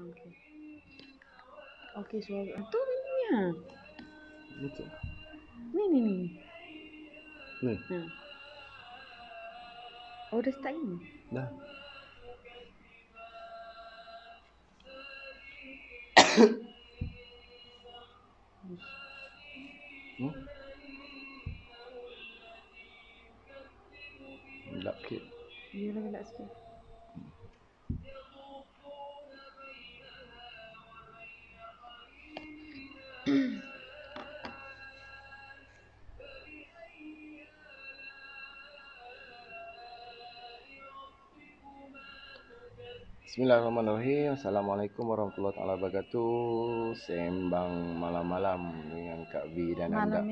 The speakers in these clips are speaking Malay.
Okey. Okey, suara tu bunyinya. Betul. Ni. Ni. Ha. Oh, dah start ni. Dah. Gelap sikit. Dia lagi gelap sikit. Bismillahirrahmanirrahim. Assalamualaikum warahmatullahi wabarakatuh. Sembang malam-malam dengan Kak V dan Anda.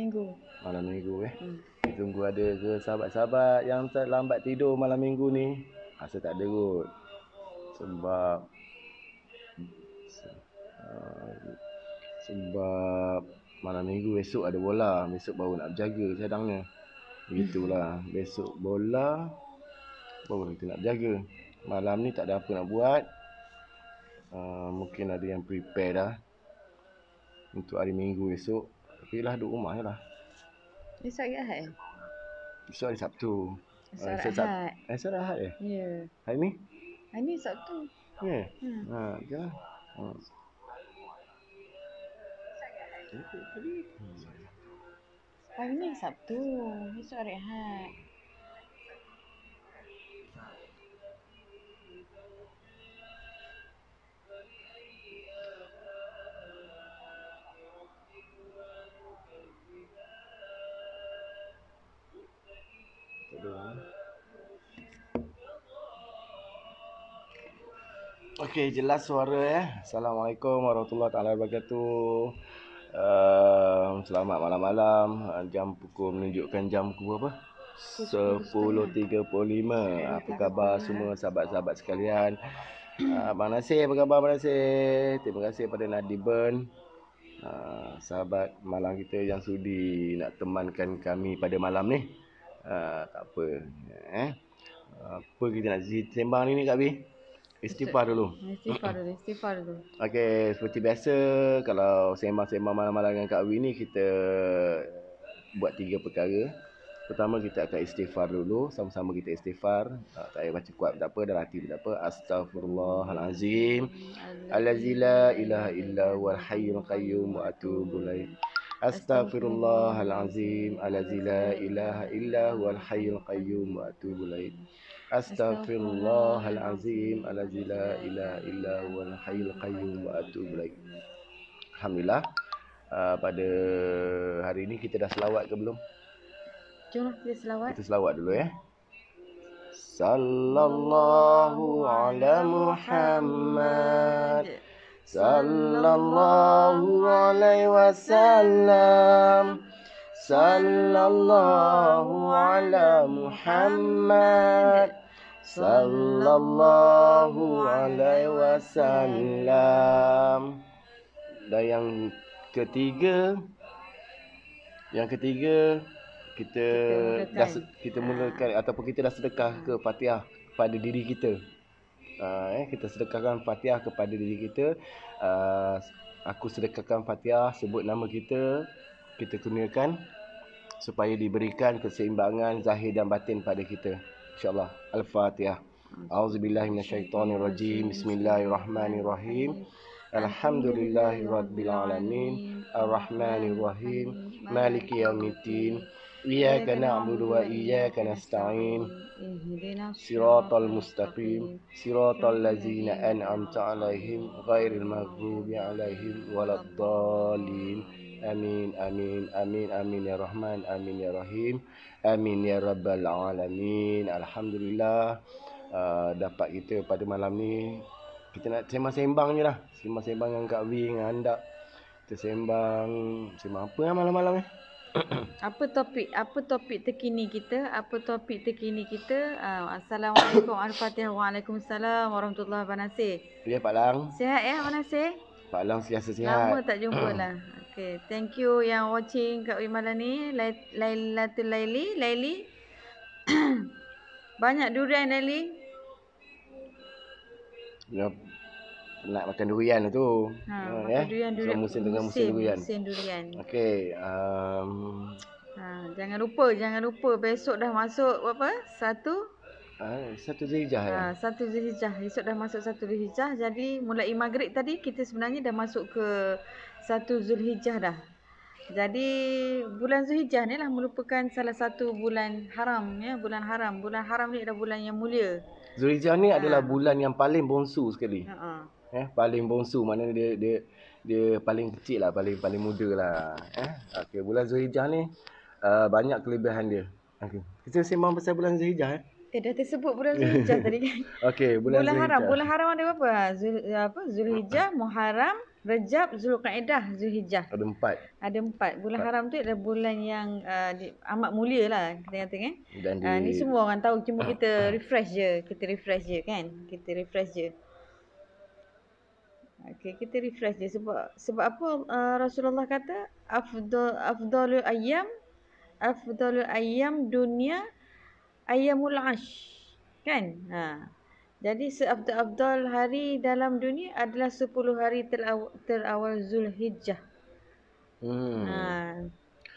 Malam minggu Tunggu ada ke sahabat-sahabat yang terlambat tidur malam minggu ni? Rasa tak ada kot. Sebab malam minggu esok ada bola. Besok baru nak berjaga cadangnya. Begitulah. Besok bola baru kita nak berjaga. Malam ni tak ada apa nak buat. Mungkin ada yang prepare dah untuk hari minggu esok. Tapi lah duduk rumah je lah. Esok hari Ahad? Esok hari Sabtu. Esok Ahad Ya. Hari ni? Hari ni Sabtu. Ya? Okay lah. Hari ni Sabtu. Esok hari Ahad. Okey, jelas suara ya. Assalamualaikum warahmatullahi wabarakatuh. Selamat malam-malam. Jam pukul menunjukkan jam pukul berapa? 10.35. Apa khabar semua sahabat-sahabat sekalian? Abang Nasir, apa khabar Abang Nasir? Terima kasih pada Nadiben, sahabat malam kita yang sudi nak temankan kami pada malam ni. Tak apa. Apa kita nak sembang ni Kak Bi? Istighfar dulu. Okey, seperti biasa kalau sembang-sembang malam-malam dengan Kak Wi ni kita buat 3 perkara. Pertama kita akan istighfar dulu, sama-sama kita istighfar. Tak payah baca kuat tak apa, dalam hati tak apa. Astaghfirullahalazim. Allazi la ilaha illa huwal hayyul qayyum wa atubu ilaih. Astaghfirullahalazim. Allazi la ilaha illa huwal hayyul qayyum wa atubu ilaih. Astaghfirullahalazim. Allazi la ilaha illa huwal hayyul qayyum wa atubu ilaih. Alhamdulillah. Pada hari ini kita dah selawat ke belum? Jom kita selawat. Kita selawat dulu ya. Sallallahu ala Muhammad. Sallallahu alaihi wasallam. Sallallahu ala Muhammad. Sallallahu alaihi wasallam. Dan yang ketiga kita mulakan ataupun kita dah sedekah ke Fatihah kepada diri kita. Kita sedekahkan Fatihah kepada diri kita. Aku sedekahkan Fatihah, sebut nama kita gunakan supaya diberikan keseimbangan zahir dan batin pada kita. InsyaAllah. Al-Fatihah. A'udzubillahi minasyaitonirrajim. Bismillahirrahmanirrahim. Alhamdulillahirabbil alamin. Arrahmanirrahim. Maliki yaumiddin. Iyyaka na'budu wa iyyaka nasta'in. Siratal mustaqim. Siratal ladzina an'amta 'alaihim ghairil maghdubi 'alaihim waladdallin. Amin amin amin amin ya Rahman, amin ya Rahim, amin ya Rabbal alamin. Alhamdulillah, dapat kita pada malam ni. Kita nak sembang-sembang je lah. Sembang-sembang dengan Kak V, dengan anda. Kita sembang apa lah malam-malam ni? Apa topik terkini kita? Assalamualaikum. Al-Fatihah. Waalaikumsalam warahmatullahi wabarakatuh. Ya Pak Lang. Sihat ya Abang Nasir? Pak Lang sentiasa sihat. Lama tak jumpa lah. Okay, thank you yang watching Kak Wi malam ni. Lailatul Laili. Banyak durian Laili. Ya. nak makan durian tu. Makan durian So, musim tengah musim durian. Musim durian. Okey, Jangan lupa besok dah masuk apa? 1 Zulhijjah ya. 1 Zulhijjah. Esok dah masuk 1 Zulhijjah. Jadi mulai maghrib tadi kita sebenarnya dah masuk ke 1 Zulhijjah dah. Jadi bulan Zulhijjah ni lah merupakan salah satu bulan haram ya, bulan haram. Bulan haram ni adalah bulan yang mulia. Zulhijjah ni adalah bulan yang paling bongsu sekali. Paling bongsu, maknanya dia paling kecil lah, paling muda lah. Okey, bulan Zulhijjah ni banyak kelebihan dia. Okey. Kita sembang pasal bulan Zulhijjah Dah tersebut bulan Zulhijjah tadi kan. Okey, bulan Zulhijjah. Bulan haram ada berapa? Zulhijjah, Muharram, Rajab, Zulqa'dah, Zulhijjah. Ada 4. Bulan haram tu adalah bulan yang amat mulia lah kita kata kan. Ni semua orang tahu, cuma kita refresh je kan. Okey, kita refresh je sebab apa Rasulullah kata afdalul ayyam dunia ayyamul ash kan. Jadi seabdal hari dalam dunia adalah 10 hari terawal Zulhijjah. Kan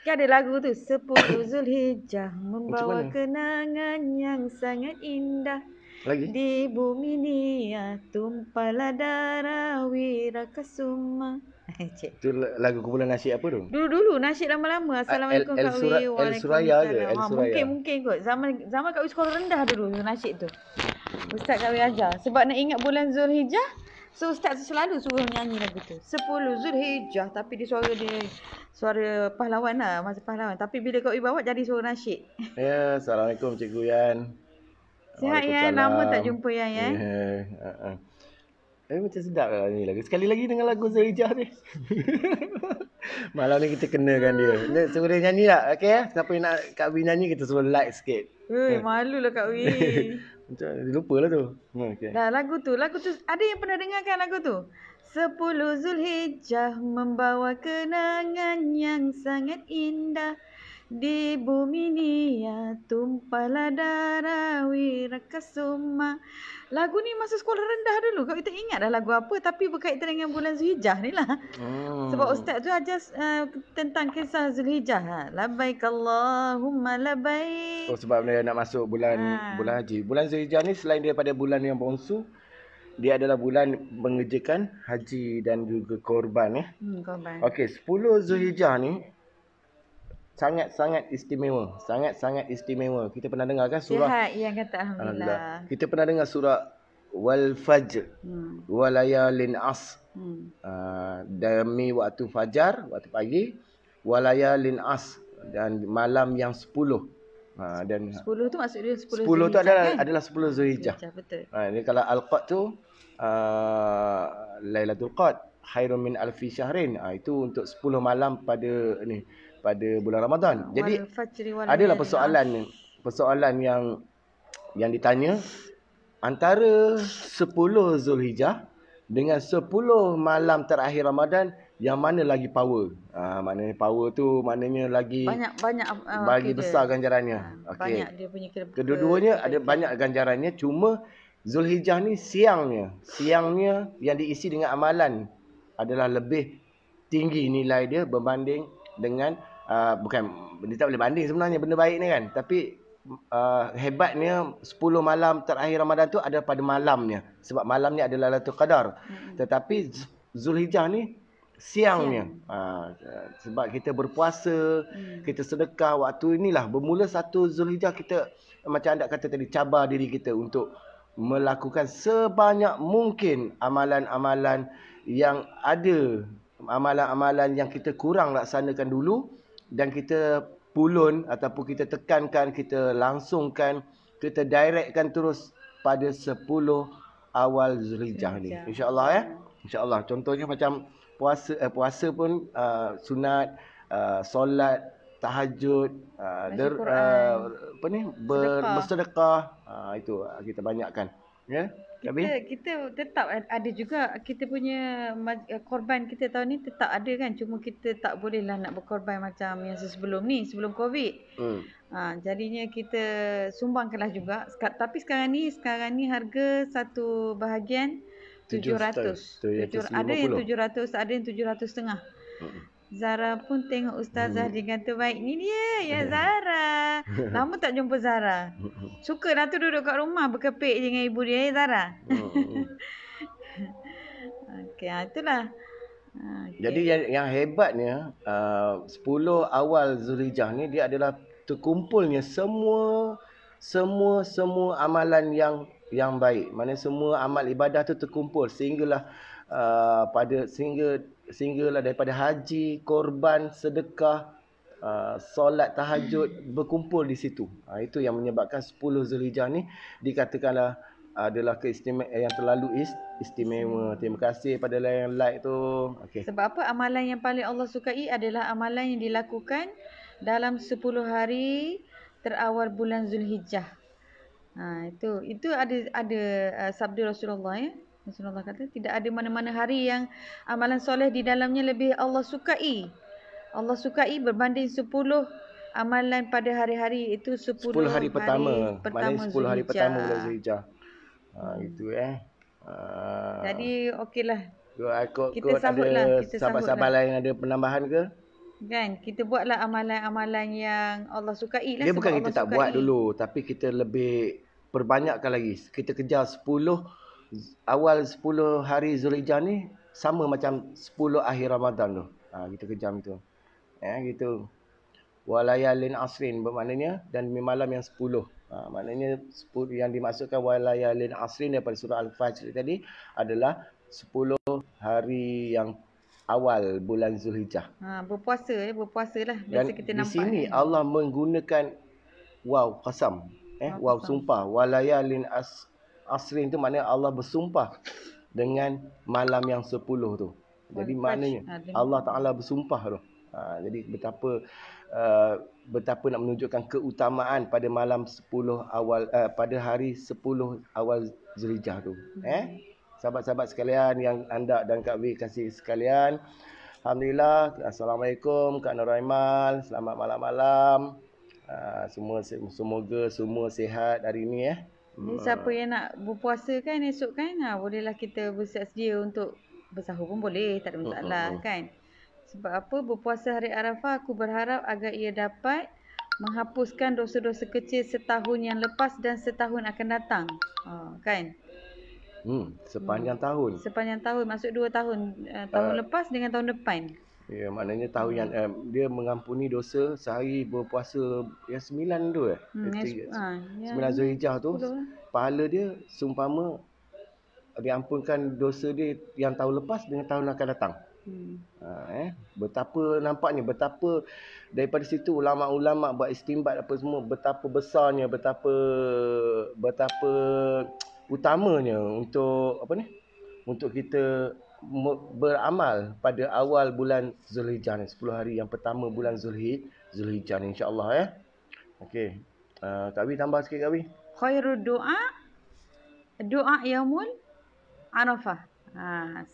ada lagu tu 10 Zulhijjah membawa kenangan yang sangat indah. Lagi? Di bumi ni tumpahlah darah Wirakasuma. Itu lagu kumpulan nasyid apa tu? Dulu nasyid lama-lama. Assalamualaikum Kak Wi. Waalaikumsalam. Mungkin kot. Zaman Kak Wi sekolah rendah dulu nasyid tu. Ustaz Kak Wi ajar. Sebab nak ingat bulan Zulhijjah, so Ustaz selalu suruh nyanyi lagu tu. 10 Zulhijjah. Tapi suara pahlawan lah. Masa pahlawan. Tapi bila Kak Wi bawa jadi suara nasyid. Ya, Assalamualaikum Cikgu Yan. Sihat Yan. Lama tak jumpa Yan ya. Macam sedap lah ni lagu. Sekali lagi dengan lagu Zulhijjah ni. Malam ni kita kenakan dia. Suruh dia nyanyi tak? Okey ya? Siapa yang nak Kak Wi nyanyi, kita suruh like sikit. Malu lah Kak Wi. Macam lupa lah tu. Okay. Dah lagu tu ada yang pernah dengarkan lagu tu? 10 Zulhijjah membawa kenangan yang sangat indah. Di bumi ni tumpahlah darah Wirakasuma. Lagu ni masa sekolah rendah dulu. Kau tak ingat dah lagu apa, tapi berkaitan dengan bulan Zulhijjah ni lah. Sebab ustaz tu ajar tentang kisah Zulhijjah. Labbaik Allahumma labbaik. Sebab dia nak masuk bulan haji. Bulan Zulhijjah ni selain daripada bulan yang bongsu, dia adalah bulan mengerjakan haji dan juga korban Korban. Okey, 10 Zulhijjah ni sangat-sangat istimewa. Sangat-sangat istimewa. Kita pernah dengar kan surah? Sihat yang kata alhamdulillah. Kita pernah dengar surah Wal Fajr. Walayalin As. Demi waktu fajar, waktu pagi. Walayalin As. Dan malam yang 10. Dan 10 tu maksud dia 10 tu adalah 10 Zulhijjah. Betul. Ni kalau Al-Qad tu Lailatul Qad khairun min alfi syahrin. Itu untuk 10 malam pada bulan Ramadan. Jadi adalah persoalan yang ditanya antara 10 Zulhijjah dengan 10 malam terakhir Ramadan, yang mana lagi power? Maknanya power tu maknanya lagi banyak besar ganjarannya. Okey. Banyak dia punya kedua-duanya ada banyak ganjarannya, cuma Zulhijjah ni siangnya yang diisi dengan amalan adalah lebih tinggi nilai dia berbanding dengan bukan dia tak boleh banding sebenarnya benda baik ni kan, tapi hebatnya 10 malam terakhir Ramadan tu ada pada malamnya, sebab malamnya adalah Lailatul Qadar. Tetapi Zulhijjah ni siangnya. Sebab kita berpuasa, kita sedekah, waktu inilah bermula 1 Zulhijjah kita macam anda kata tadi, cabar diri kita untuk melakukan sebanyak mungkin amalan-amalan yang ada, amalan-amalan yang kita kurang laksanakan dulu, dan kita pulun ataupun kita tekankan, kita langsungkan, kita directkan terus pada 10 awal Zulhijjah ni. InsyaAllah ya. InsyaAllah. Contohnya macam puasa pun sunat, solat, tahajud, bersedekah, itu kita banyakkan. Ya. Kita tetap ada juga kita punya korban kita tahun ni tetap ada kan, cuma kita tak bolehlah nak berkorban macam yang sebelum ni, sebelum Covid. Jadinya kita sumbangkanlah juga. Tapi sekarang ni harga satu bahagian 700. 750. Ada yang 700, ada yang 700.5. Zara pun tengok ustazah dia kata baik. Ni dia, ya Zara. Lama tak jumpa Zara. Sukalah tu duduk kat rumah berkepik je dengan ibu dia, Zara. Okey, itulah. Okay. Jadi yang hebatnya 10 awal Zulhijjah ni dia adalah terkumpulnya semua amalan yang baik. Mana semua amal ibadah tu terkumpul sehinggalah sehinggalah daripada haji, korban, sedekah, solat tahajud berkumpul di situ. Itu yang menyebabkan 10 Zulhijjah ni dikatakanlah adalah keistimewaan yang terlalu istimewa. Terima kasih pada yang like tu. Okay. Sebab apa? Amalan yang paling Allah sukai adalah amalan yang dilakukan dalam 10 hari terawal bulan Zulhijjah. Itu ada sabda Rasulullah ya. Rasulullah kata tidak ada mana-mana hari yang amalan soleh di dalamnya lebih Allah sukai. Allah sukai berbanding 10 amalan pada hari-hari itu 10 hari pertama. Maknanya 10 hari pertama bulan Zulhijjah. Gitu Jadi okeylah. Kita sahutlah. Sahabat-sahabat lain ada penambahan ke? Kan kita buatlah amalan-amalan yang Allah sukai lah. Dia bukan kita tak buat dulu, tapi kita lebih perbanyakkan lagi. Kita kejar 10 awal 10 hari Zulhijjah ni sama macam 10 akhir Ramadan tu. Kita kejar itu. Gitu. Walayalin asrin bermaknanya dan malam yang 10. Maknanya 10 yang dimaksudkan walayalin asrin daripada surah Al-Fajr tadi adalah 10 hari yang awal bulan Zulhijjah. Berpuasalah. Biasa kita nampak. Di sini Allah menggunakan waw qasam. Waw sumpah. Walayalin asrin tu maknanya Allah bersumpah dengan malam yang 10 tu. Jadi maknanya Allah Ta'ala bersumpah tu. Jadi betapa nak menunjukkan keutamaan pada malam 10 awal pada hari 10 awal Zulhijjah tu. Sahabat-sahabat sekalian yang anda dan Kak V kasih sekalian. Alhamdulillah. Assalamualaikum Kak Nuraimal. Selamat malam-malam. Semoga semua sihat hari ini Ni siapa yang nak berpuasa kan esok kan, bolehlah kita bersiap sedia untuk bersahur pun boleh, tak ada masalah kan. Sebab apa? Berpuasa hari Arafah aku berharap agar ia dapat menghapuskan dosa-dosa kecil setahun yang lepas dan setahun akan datang. Kan? Sepanjang tahun. Sepanjang tahun, maksud 2 tahun. Tahun lepas dengan tahun depan. Ya, maknanya tahun yang dia mengampuni dosa sehari berpuasa yang 9 tu 9 Zulhijjah tu. Pahala dia seumpama diampunkan dosa dia yang tahun lepas dengan tahun akan datang. Betapa nampaknya, betapa daripada situ ulama-ulama buat istinbat apa semua, betapa besarnya, betapa utamanya untuk untuk kita beramal pada awal bulan Zulhijjah ni, 10 hari yang pertama bulan Zulhijjah ni insya-Allah Okey. Kak Wi tambah sikit Kak Wi. Khairul doa yaumul Arafah.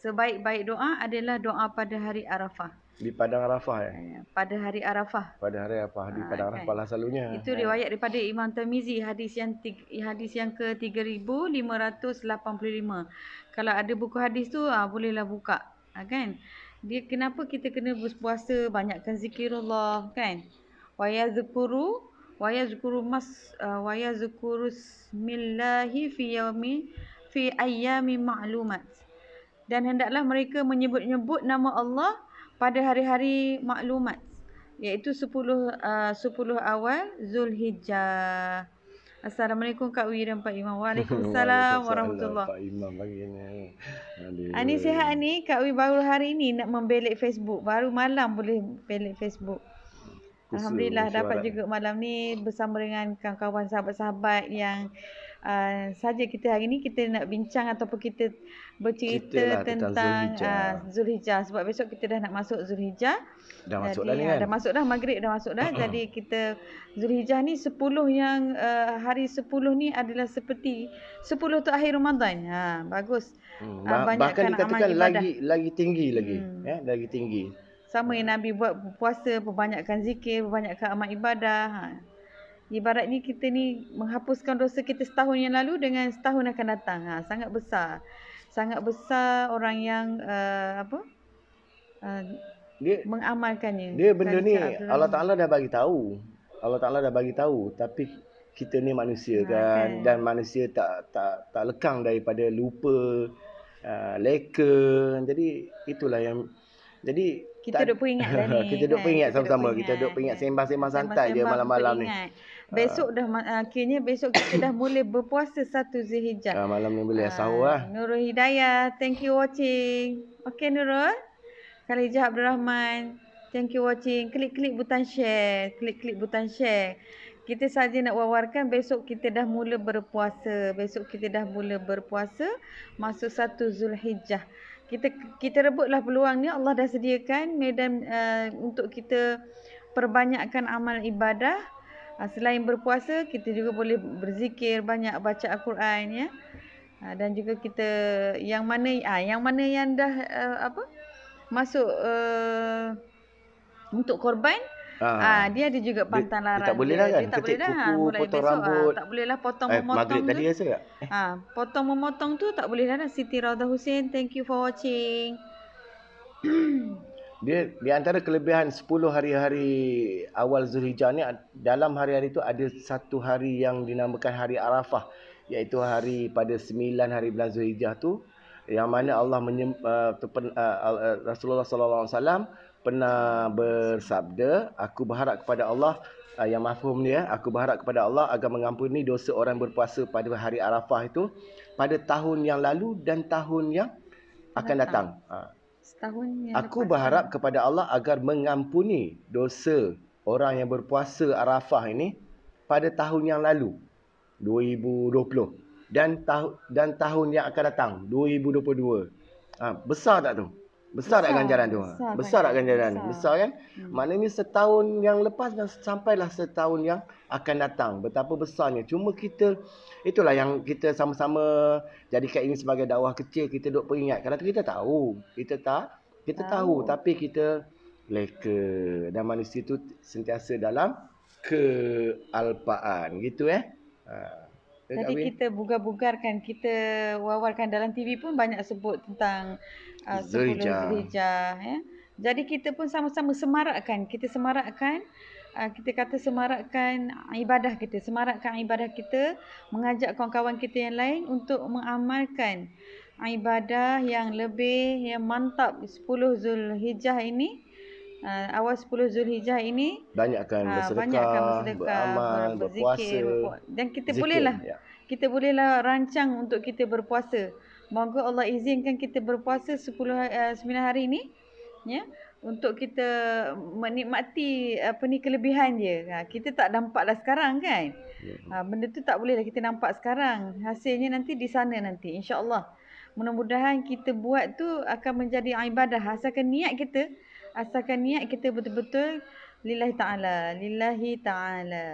Sebaik-baik doa adalah doa pada hari Arafah. Di padang Arafah Pada hari Arafah. Pada hari Arafah di padang Arafah lah selalunya. Itu riwayat daripada Imam Tirmizi, hadis yang ke 3585. Kalau ada buku hadis tu bolehlah buka kan. Dia kenapa kita kena berpuasa, banyakkan zikirullah kan. Wa yazkuru smillahi fi ayyami ma'lumat. Dan hendaklah mereka menyebut-nyebut nama Allah pada hari-hari maklumat, iaitu 10 awal Zulhijjah. Assalamualaikum Kak Wi dan Pak Imam. Waalaikumsalam warahmatullahi. Pak Imam baginya. Ani sihat ni, Kak Wi baru hari ni nak membelik Facebook. Baru malam boleh belik Facebook. Alhamdulillah dapat juga malam ni bersama dengan kawan-kawan sahabat-sahabat yang saja kita hari ni kita nak bincang ataupun kita bercerita tentang Zulhijjah. Sebab besok kita dah nak masuk Zulhijjah. Dah masuk dah ni kan? Dah masuk dah, maghrib dah masuk dah. Jadi kita Zulhijjah ni 10 yang hari 10 ni adalah seperti 10 tu akhir Ramadan. Bagus. Bahkan dikatakan lagi tinggi lagi. Lagi tinggi. Sama yang Nabi buat puasa, perbanyakkan zikir, perbanyakkan amal ibadah. Ibarat ni kita ni menghapuskan dosa kita setahun yang lalu dengan setahun akan datang. Sangat besar. sangat besar orang yang Dia mengamalkannya. dia benda ni Khalifah Abdul Allah Rahman. Taala dah bagi tahu. Allah Taala dah bagi tahu, tapi kita ni manusia kan, kan. dan manusia tak lekang daripada lupa, leka. Jadi itulah yang jadi Kita duk peringat dah ni. kita duk kan? peringat Kita duk sama-sama. Kita duk peringat sembang-sembang santai je Sembang-sembang malam-malam ni. peringat. Besok dah akhirnya besok kita dah mula berpuasa 1 Zulhijjah. Malam ni boleh sahur lah. Nurul Hidayah, thank you watching. Okay Nurul. Khalijah Abdul Rahman, thank you watching. Klik-klik butang share. Klik-klik butang share. Kita saja nak wawarkan besok kita dah mula berpuasa. Besok kita dah mula berpuasa masuk 1 Zulhijjah. Kita rebutlah peluang ni. Allah dah sediakan medan untuk kita perbanyakkan amal ibadah. Selain berpuasa, kita juga boleh berzikir, banyak baca Al-Quran ya. Dan juga kita yang mana yang dah masuk untuk korban, dia ada juga pantang larang. Dia tak boleh dah kan? Dia tak boleh dah. Kuku, Mulai potong besok, rambut. tak boleh lah potong memotong Maghrib tu. tadi rasa tak? Potong memotong tu tak boleh dah. Siti Raudah Hussein, thank you for watching. Dia di antara kelebihan 10 hari-hari awal Zulhijjah ni, dalam hari-hari tu ada satu hari yang dinamakan hari Arafah, iaitu hari pada 9 hari bulan Zulhijjah tu, yang mana Allah Rasulullah sallallahu alaihi wasallam pernah bersabda, aku berharap kepada Allah, yang mafhum dia, aku berharap kepada Allah agar mengampuni dosa orang berpuasa pada hari Arafah itu pada tahun yang lalu dan tahun yang akan datang. Setahun yang aku lepas berharap kepada Allah agar mengampuni dosa orang yang berpuasa Arafah ini pada tahun yang lalu 2020 dan tahun yang akan datang 2022. Besar tak tu? Besar tak ganjaran tu? Besar tak ganjaran? Besar kan? Maknanya setahun yang lepas dan sampailah setahun yang akan datang. Betapa besarnya. Cuma kita, itulah yang kita sama-sama jadikan ini sebagai dakwah kecil. Kita duk peringat. Kerana kita tahu. Kita tahu. Tapi kita leka. Dan manusia itu sentiasa dalam kealpaan. Gitu Jadi kita bugar-bugarkan, kita wawarkan dalam TV pun banyak sebut tentang 10 Zulhijjah ya. Jadi kita pun sama-sama semarakkan, kita kata semarakkan ibadah kita, mengajak kawan-kawan kita yang lain untuk mengamalkan ibadah yang lebih yang mantap 10 Zulhijjah ini. Awal 10 Zulhijjah ini banyakkan bersedekah, beramal, berzikir, dan kita bolehlah rancang untuk kita berpuasa. Moga Allah izinkan kita berpuasa 9 hari ini ya, untuk kita menikmati kelebihan dia. Kita tak nampaklah sekarang kan. Benda tu tak bolehlah kita nampak sekarang. Hasilnya nanti di sana nanti insya-Allah. Mudah-mudahan kita buat tu akan menjadi ibadah asalkan niat kita betul-betul lillahi ta'ala.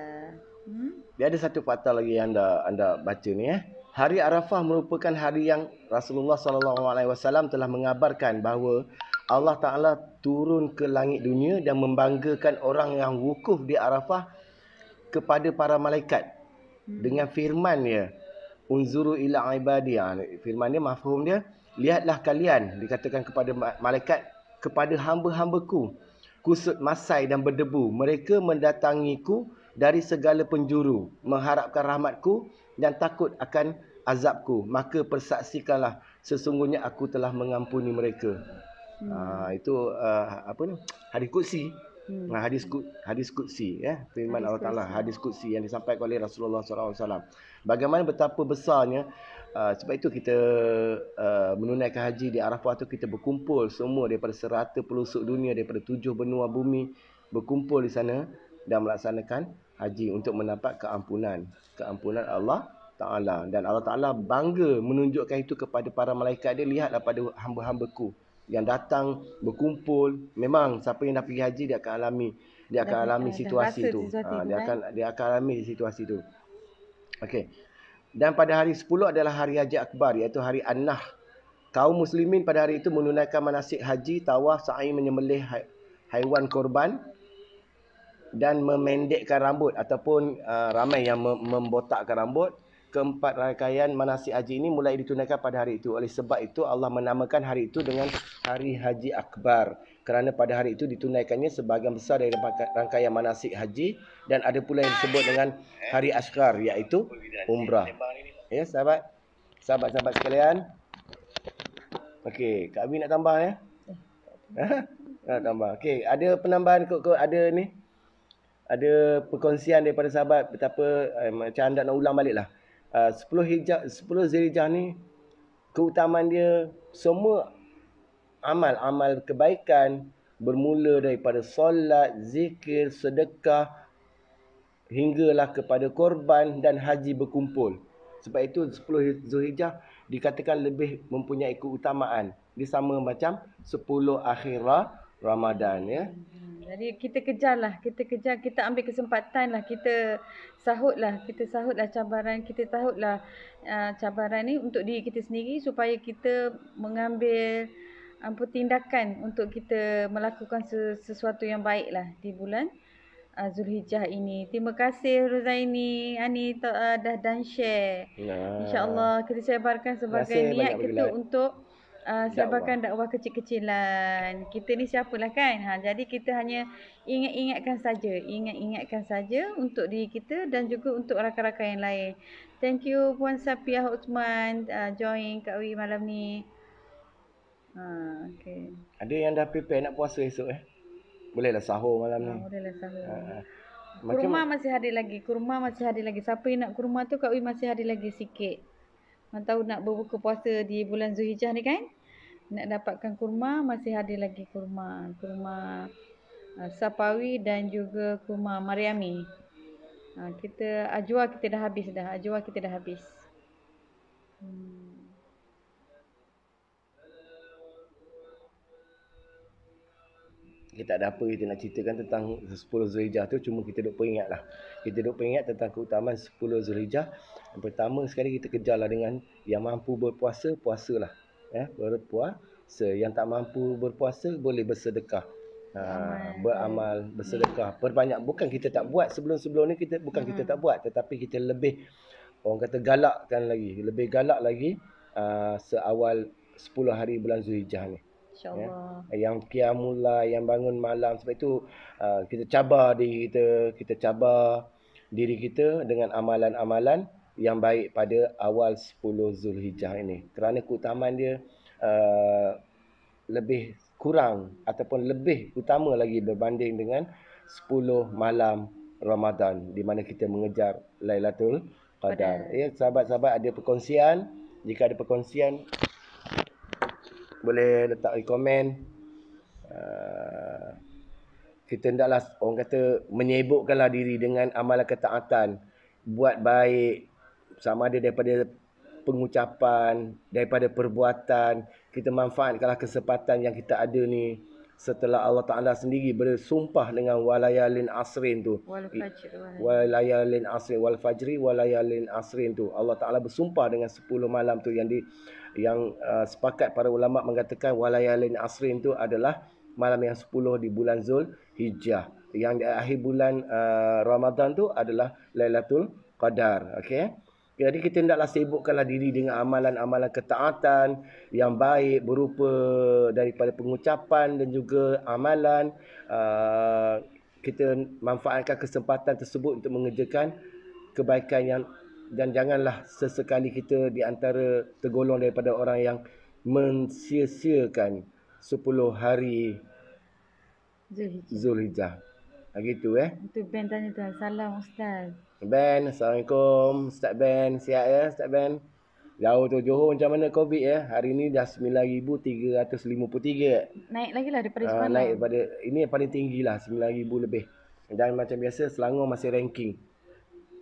Dia ada satu fakta lagi yang anda baca ni Hari Arafah merupakan hari yang Rasulullah SAW telah mengabarkan bahawa Allah Ta'ala turun ke langit dunia dan membanggakan orang yang wukuf di Arafah kepada para malaikat dengan firman dia, unzuru ila ibadi. Firman dia, mafhum dia, lihatlah kalian, dikatakan kepada malaikat, kepada hamba-hambaku, kusut masai dan berdebu. Mereka mendatangiku dari segala penjuru, mengharapkan rahmatku dan takut akan azabku. Maka persaksikanlah, sesungguhnya aku telah mengampuni mereka. Itu hadis qudsi. Hadis qudsi firman Allah Taala, hadis qudsi yang disampaikan oleh Rasulullah SAW. Bagaimana betapa besarnya. Sebab itu kita menunaikan haji di Arafah tu, kita berkumpul semua daripada serata pelosok dunia, daripada 7 benua bumi, berkumpul di sana dan melaksanakan haji untuk mendapat keampunan Allah Ta'ala. Dan Allah Ta'ala bangga menunjukkan itu kepada para malaikat dia. Lihatlah pada hamba-hambaku yang datang berkumpul. Memang siapa yang dah pergi haji, dia akan alami situasi tu. Dia akan alami situasi tu. Okey. Dan pada hari 10 adalah hari Haji Akbar, iaitu hari An-Nahr. Kaum muslimin pada hari itu menunaikan manasik haji, tawaf, sa'i, menyembelih haiwan korban dan memendekkan rambut, ataupun ramai yang membotakkan rambut keempat rangkaian manasik haji ini mulai ditunaikan pada hari itu. Oleh sebab itu Allah menamakan hari itu dengan Hari Haji Akbar. Kerana pada hari itu ditunaikannya sebahagian besar dari rangkaian manasik haji, dan ada pula yang disebut dengan Hari Asghar, iaitu umrah. Ya, sahabat-sahabat sekalian. Okey, Kak Abi nak tambah ya? Nak tambah. Okey, ada penambahan ada ni. Ada perkongsian daripada sahabat betapa macam anda nak ulang balik lah. 10 Zulhijjah ni keutamaan dia semua amal-amal kebaikan bermula daripada solat, zikir, sedekah hinggalah kepada korban dan haji berkumpul. Sebab itu 10 Zulhijjah dikatakan lebih mempunyai keutamaan. Dia sama macam 10 akhir Ramadan ya. Jadi kita kejar, kita ambil kesempatan lah, kita sahutlah cabaran, kita sahutlah cabaran ni untuk diri kita sendiri supaya kita mengambil tindakan untuk kita melakukan sesuatu yang baik lah di bulan Zulhijjah ini. Terima kasih Ruzaini, Ani dah dan share. InsyaAllah kita sebarkan sebagai niat kita untuk sebarkan dakwah kecil-kecilan. Kita ni siapalah kan? Jadi kita hanya ingatkan saja untuk diri kita dan juga untuk rakan-rakan yang lain. Thank you Puan Safiah Uthman join Kak Wi malam ni. Okay. Ada yang dah prepare nak puasa esok Bolehlah sahur malam ni. Bolehlah sahur. Kurma masih ada lagi. Siapa yang nak kurma tu Kak Wi masih ada lagi sikit. Mana tahu nak berbuka puasa di bulan Zulhijjah ni kan? Nak dapatkan kurma, masih ada lagi kurma Sapawi dan juga kurma Mariami. Ajwa kita dah habis. Kita tak ada apa kita nak ceritakan tentang 10 Zulhijjah tu, cuma kita duk peringat lah. Kita duk peringat tentang keutamaan 10 Zulhijjah. Yang pertama sekali kita kejarlah dengan yang mampu berpuasa, puasalah. Berpuasa. Yang tak mampu berpuasa boleh bersedekah. Beramal, bersedekah. Perbanyak. Bukan kita tak buat sebelum-sebelum ni, kita tak buat, tetapi kita lebih orang kata galakkan lagi. Lebih galak lagi seawal 10 hari bulan Zulhijjah ni. InsyaAllah. Yang qiyamullah, yang bangun malam. Sebab itu kita cabar diri kita dengan amalan-amalan yang baik pada awal 10 Zulhijjah ini. Kerana keutamaan dia lebih kurang ataupun lebih utama lagi berbanding dengan 10 malam Ramadan di mana kita mengejar Lailatul Qadar. Ya, sahabat-sahabat ada perkongsian. Jika ada perkongsian boleh letak di komen. Kita hendaklah orang kata menyibukkanlah diri dengan amalan ketaatan. Buat baik sama ada daripada pengucapan, daripada perbuatan. Kita manfaatkanlah kesempatan yang kita ada ni. Setelah Allah Ta'ala sendiri bersumpah dengan walayalin asrin tu. Walayalin asrin, wal fajri walayalin asrin tu. Allah Ta'ala bersumpah dengan 10 malam tu yang sepakat para ulama mengatakan walayalin asrin tu adalah malam yang 10 di bulan Zulhijjah. Yang di akhir bulan Ramadan tu adalah Lailatul Qadar. Okey. Jadi kita hendaklah sibukkanlah diri dengan amalan-amalan ketaatan yang baik berupa daripada pengucapan dan juga amalan. Kita manfaatkan kesempatan tersebut untuk mengerjakan kebaikan dan janganlah sesekali kita di antara tergolong daripada orang yang mensia-siakan 10 hari Zulhijjah. Gitu Itu Ben tanya tuan. Salam Ustaz. Ben, Assalamualaikum. Ustaz Ben, sihat ya Ustaz Ben? Jauh tu Johor macam mana COVID Hari ni dah 9,353. Naik lagi lah daripada semalam. Naik daripada, ini yang paling tinggi lah, 9,000 lebih. Dan macam biasa Selangor masih ranking.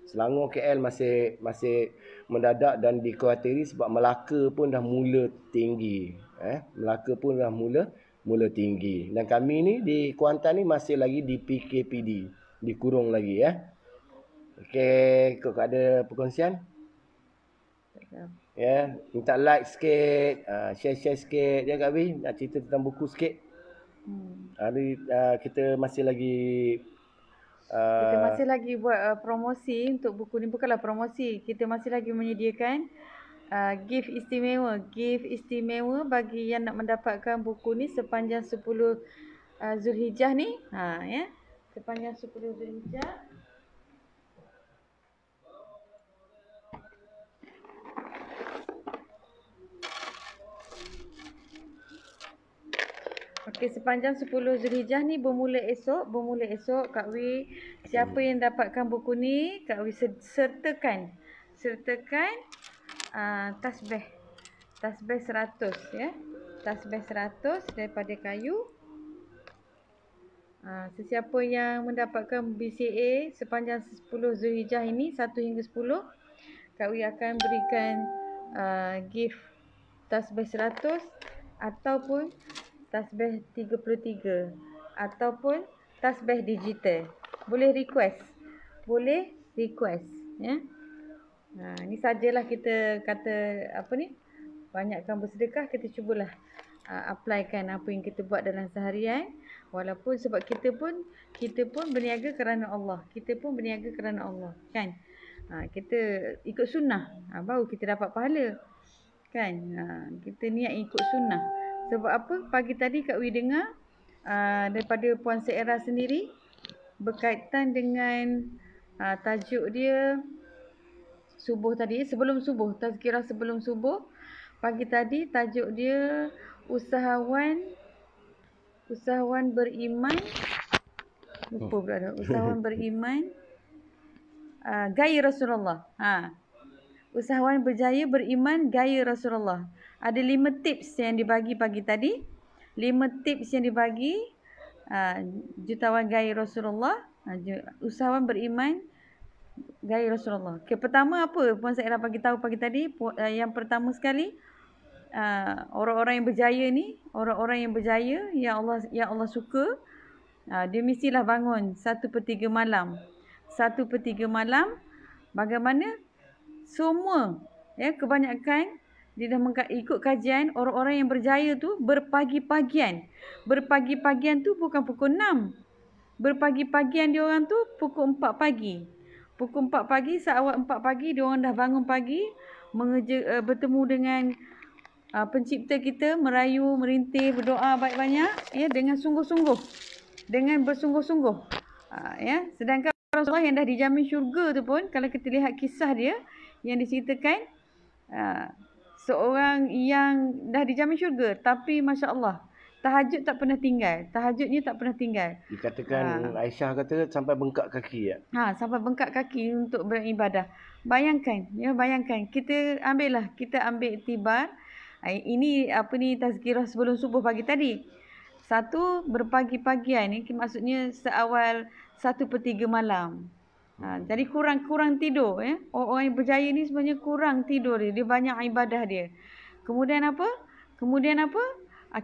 Selangor KL masih mendadak dan dikhawatiri sebab Melaka pun dah mula tinggi. Melaka pun dah mula tinggi. Dan kami ni di Kuantan ni masih lagi di PKPD. Dikurung lagi Okey, kau ada perkongsian? Minta like sikit, share sikit ya Kak Bi, nak cerita tentang buku sikit. Hari kita masih lagi Kita masih lagi buat promosi untuk buku ni. Bukanlah promosi, kita masih lagi menyediakan gift istimewa. Gift istimewa bagi yang nak mendapatkan buku ni sepanjang 10 Zulhijjah ni. Ya. Sepanjang 10 Zulhijjah. Okey, sepanjang 10 Zulhijjah ni bermula esok Kak Wi, siapa yang dapatkan buku ni, Kak Wi sertakan tasbih 100 ya. Tasbih 100 daripada kayu. Sesiapa yang mendapatkan BCA sepanjang 10 Zulhijjah ini 1 hingga 10, Kak Wi akan berikan gift tasbih 100 ataupun tasbih 33 ataupun tasbih digital. Boleh request ya. Ni sajalah kita kata banyakkan bersedekah. Kita cubalah applykan apa yang kita buat dalam seharian, walaupun sebab kita pun berniaga kerana Allah. Kan. Kita ikut sunnah, baru kita dapat pahala. Kan. Kita niat ikut sunnah. Sebab apa? Pagi tadi Kak Wi dengar daripada Puan Saira sendiri berkaitan dengan tajuk dia subuh tadi, sebelum subuh, tazkirah sebelum subuh. Pagi tadi tajuk dia usahawan beriman. Lupa pula dah. Usahawan beriman gaya Rasulullah. Usahawan berjaya beriman gaya Rasulullah. Ada 5 tips yang dibagi pagi tadi. 5 tips yang dibagi jutawan gaya Rasulullah. Usahawan beriman gaya Rasulullah. Okay, pertama apa Puan Saira bagi tahu pagi tadi? Yang pertama sekali, orang-orang yang berjaya ni, orang-orang yang berjaya yang Allah suka, dia mestilah bangun 1/3 malam. 1/3 malam. Bagaimana? Semua, ya, kebanyakan dia dah ikut kajian, orang-orang yang berjaya tu berpagi-pagian. Berpagi-pagian tu bukan pukul 6. Berpagi-pagian dia orang tu pukul 4 pagi. Pukul 4 pagi, seawal 4 pagi dia orang dah bangun pagi, bertemu dengan pencipta kita, merayu, merintih, berdoa banyak-banyak, ya, dengan sungguh-sungguh. Dengan bersungguh-sungguh. Ya, sedangkan Rasulullah yang dah dijamin syurga tu pun, kalau kita lihat kisah dia yang diceritakan, seorang yang dah dijamin syurga, tapi Masya Allah, tahajud tak pernah tinggal. Tahajudnya tak pernah tinggal. Dikatakan Aisyah kata sampai bengkak kaki ya. Sampai bengkak kaki untuk beribadah. Bayangkan, ya, bayangkan. Kita ambil iktibar. Ini tazkirah sebelum subuh pagi tadi. Satu, berpagi-pagian ni maksudnya seawal 1/3 malam. Jadi kurang tidur, ya. Orang yang berjaya ni sebenarnya kurang tidur dia. Dia banyak ibadah dia. Kemudian apa?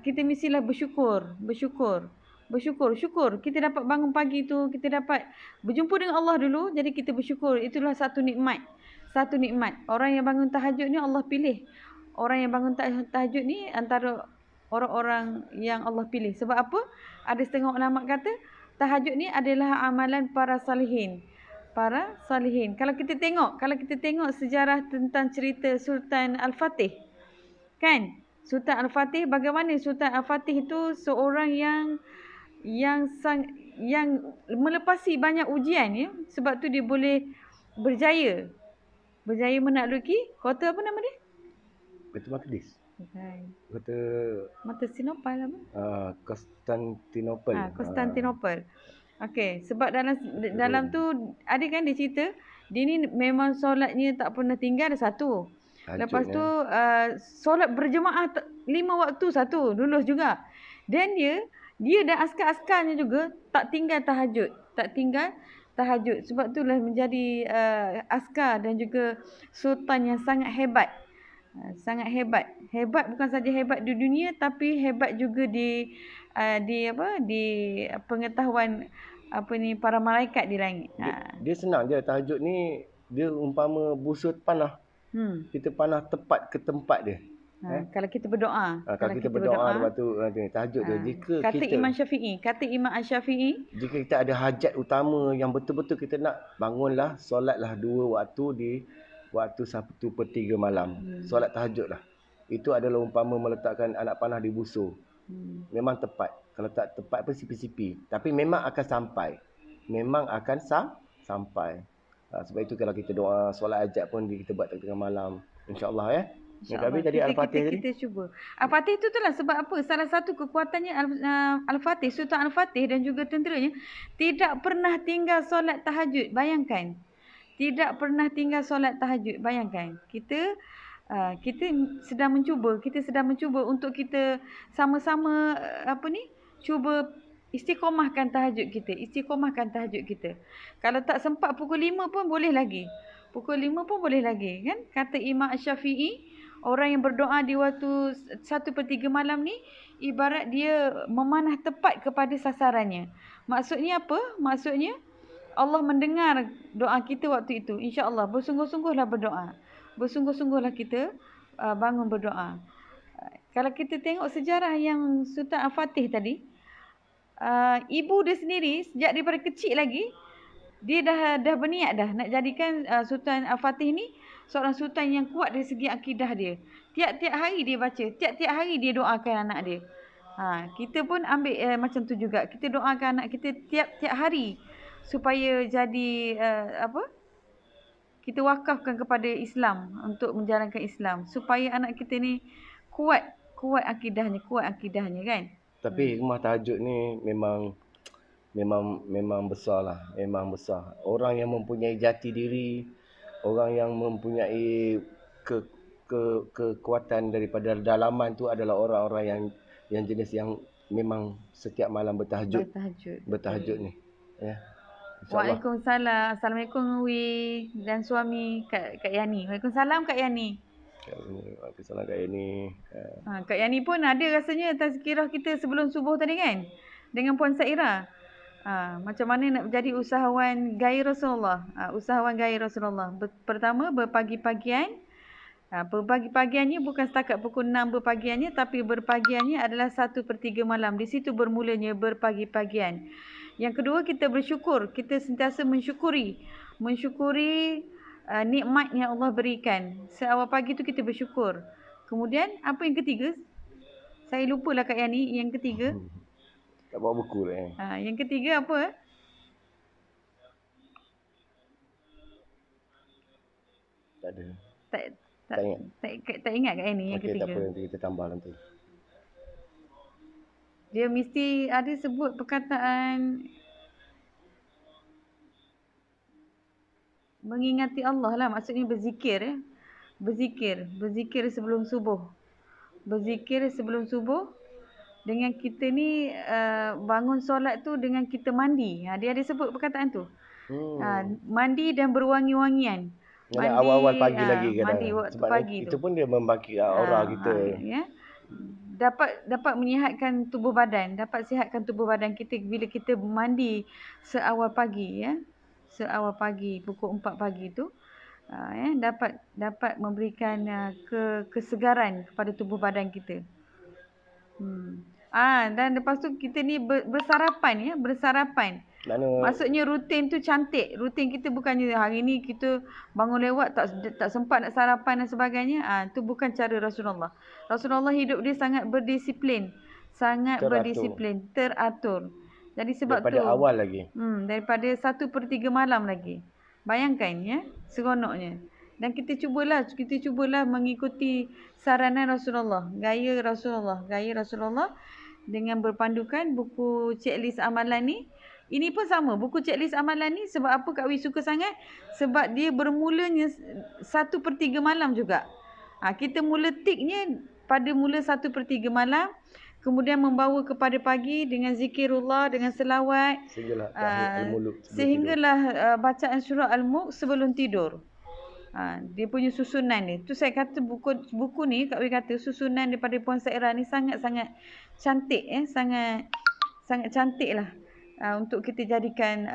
Kita mestilah bersyukur. Kita dapat bangun pagi tu, kita dapat berjumpa dengan Allah dulu, jadi kita bersyukur. Itulah satu nikmat. Orang yang bangun tahajud ni Allah pilih. Orang yang bangun tahajud ni antara orang-orang yang Allah pilih. Sebab apa? Ada setengah ulama kata tahajud ni adalah amalan para salihin. Kalau kita tengok sejarah tentang cerita Sultan Al-Fatih, kan? Sultan Al-Fatih, bagaimana Sultan Al-Fatih itu seorang yang melepasi banyak ujian, ya. Sebab tu dia boleh berjaya menakluki kota apa nama dia? Baitul Maqdis. Kota Konstantinopel apa? Konstantinopel. Konstantinopel. Okey, sebab dalam tu ada kan dia cerita, dia ni memang solatnya tak pernah tinggal, ada satu. Lepas tu solat berjemaah 5 waktu satu, lulus juga. Dan dia dan askar-askarnya juga tak tinggal tahajud. Sebab itulah menjadi askar dan juga sultan yang sangat hebat. Hebat bukan saja hebat di dunia, tapi hebat juga di pengetahuan para malaikat di langit. Dia senang je tahajud ni, dia umpama busur panah. Kita panah tepat ke tempat dia. Kalau kita berdoa. Kalau kita berdoa waktu tahajud tu. Jika kata Imam Syafi'i. Jika kita ada hajat utama yang betul-betul kita nak, bangunlah, solatlah 2 waktu di waktu 1/3 malam. Solat tahajud lah. Itu adalah umpama meletakkan anak panah di busur. Memang tepat. Kalau tak tepat pun sipi-sipi. Tapi memang akan sampai. Sebab itu kalau kita doa solat hajat pun kita buat tengah malam. InsyaAllah ya. InsyaAllah. Tadi Al-Fatih tadi. Kita cuba. Al-Fatih tu lah sebab apa? Salah satu kekuatannya Al-Fatih, Sultan Al-Fatih dan juga tenteranya tidak pernah tinggal solat tahajud. Bayangkan. Tidak pernah tinggal solat tahajud. Bayangkan. Kita sedang mencuba untuk kita sama-sama cuba istiqomahkan tahajud kita. Kalau tak sempat pukul 5 pun boleh lagi. Kan? Kata Imam Syafi'i, orang yang berdoa di waktu 1/3 malam ni ibarat dia memanah tepat kepada sasarannya. Maksudnya apa? Maksudnya Allah mendengar doa kita waktu itu. InsyaAllah bersungguh-sungguhlah berdoa. Bersungguh-sungguhlah kita bangun berdoa. Kalau kita tengok sejarah yang Sultan Al-Fatih tadi, ibu dia sendiri sejak daripada kecil lagi dia dah berniat dah nak jadikan Sultan Al-Fatih ni seorang sultan yang kuat dari segi akidah dia. Tiap-tiap hari dia baca, tiap-tiap hari dia doakan anak dia. Kita pun ambil macam tu juga. Kita doakan anak kita tiap-tiap hari supaya jadi kita wakafkan kepada Islam untuk menjalankan Islam supaya anak kita ni kuat akidahnya kan. Tapi hikmah tahajud ni memang besar lah. Memang besar. Orang yang mempunyai jati diri, orang yang mempunyai kekuatan daripada dalaman tu adalah orang-orang yang jenis yang memang setiap malam bertahajud ni. Ya. Waalaikumsalam. Assalamualaikum Wi dan suami Kak Yani. Waalaikumsalam Kak Yani. Waalaikumsalam Kak Yani. Kak Yani pun ada rasanya tazkirah kita sebelum subuh tadi kan? Dengan Puan Saira. Macam mana nak menjadi usahawan gaya Rasulullah. Pertama, berpagi-pagian. Berpagi-pagiannya bukan setakat pukul 6 berpagiannya, tapi berpagiannya adalah 1/3 malam. Di situ bermulanya berpagi-pagian. Yang kedua, kita bersyukur. Kita sentiasa mensyukuri nikmat yang Allah berikan. Seawal pagi tu kita bersyukur. Kemudian, apa yang ketiga? Saya lupalah Kak Yani. Yang ketiga. Tak bawa buku lah. Yang ketiga apa? Tak ada. Tak ingat Kak Yani yang ketiga. Tak apa, nanti kita tambah nanti. Dia mesti ada sebut perkataan mengingati Allah lah. Maksudnya berzikir ya. Berzikir sebelum subuh. Dengan kita ni bangun solat tu dengan kita mandi. Dia ada sebut perkataan tu. Mandi dan berwangi-wangian. Mandi awal-awal pagi lagi kadang. Mandi waktu sebab pagi itu pun dia membangkit aura kita. Ya. Dapat menyihatkan tubuh badan. Dapat sihatkan tubuh badan kita bila kita mandi seawal pagi ya. Seawal pagi pukul 4 pagi tu. Dapat memberikan kesegaran kepada tubuh badan kita. Dan lepas tu kita ni bersarapan. Maksudnya rutin tu cantik. Rutin kita bukannya hari ni kita bangun lewat tak sempat nak sarapan dan sebagainya. Tu bukan cara Rasulullah. Rasulullah hidup dia sangat berdisiplin. Teratur. Jadi sebab daripada awal lagi. Daripada 1/3 malam lagi. Bayangkan ya, seronoknya. Dan kita cubalah mengikuti saranan Rasulullah, gaya Rasulullah dengan berpandukan buku checklist amalan ni. Ini pun sama, buku checklist amalan ni sebab apa Kak Wi suka sangat? Sebab dia bermulanya 1/3 malam juga. Kita mula tiknya pada mula 1/3 malam, kemudian membawa kepada pagi dengan zikirullah, dengan selawat, sehinggalah bacaan surah Al-Mulk sebelum tidur. Dia punya susunan ni. Tu saya kata buku ni Kak Wi kata susunan daripada Puan Saira ni sangat-sangat cantik ya, sangat cantik lah. Untuk kita jadikan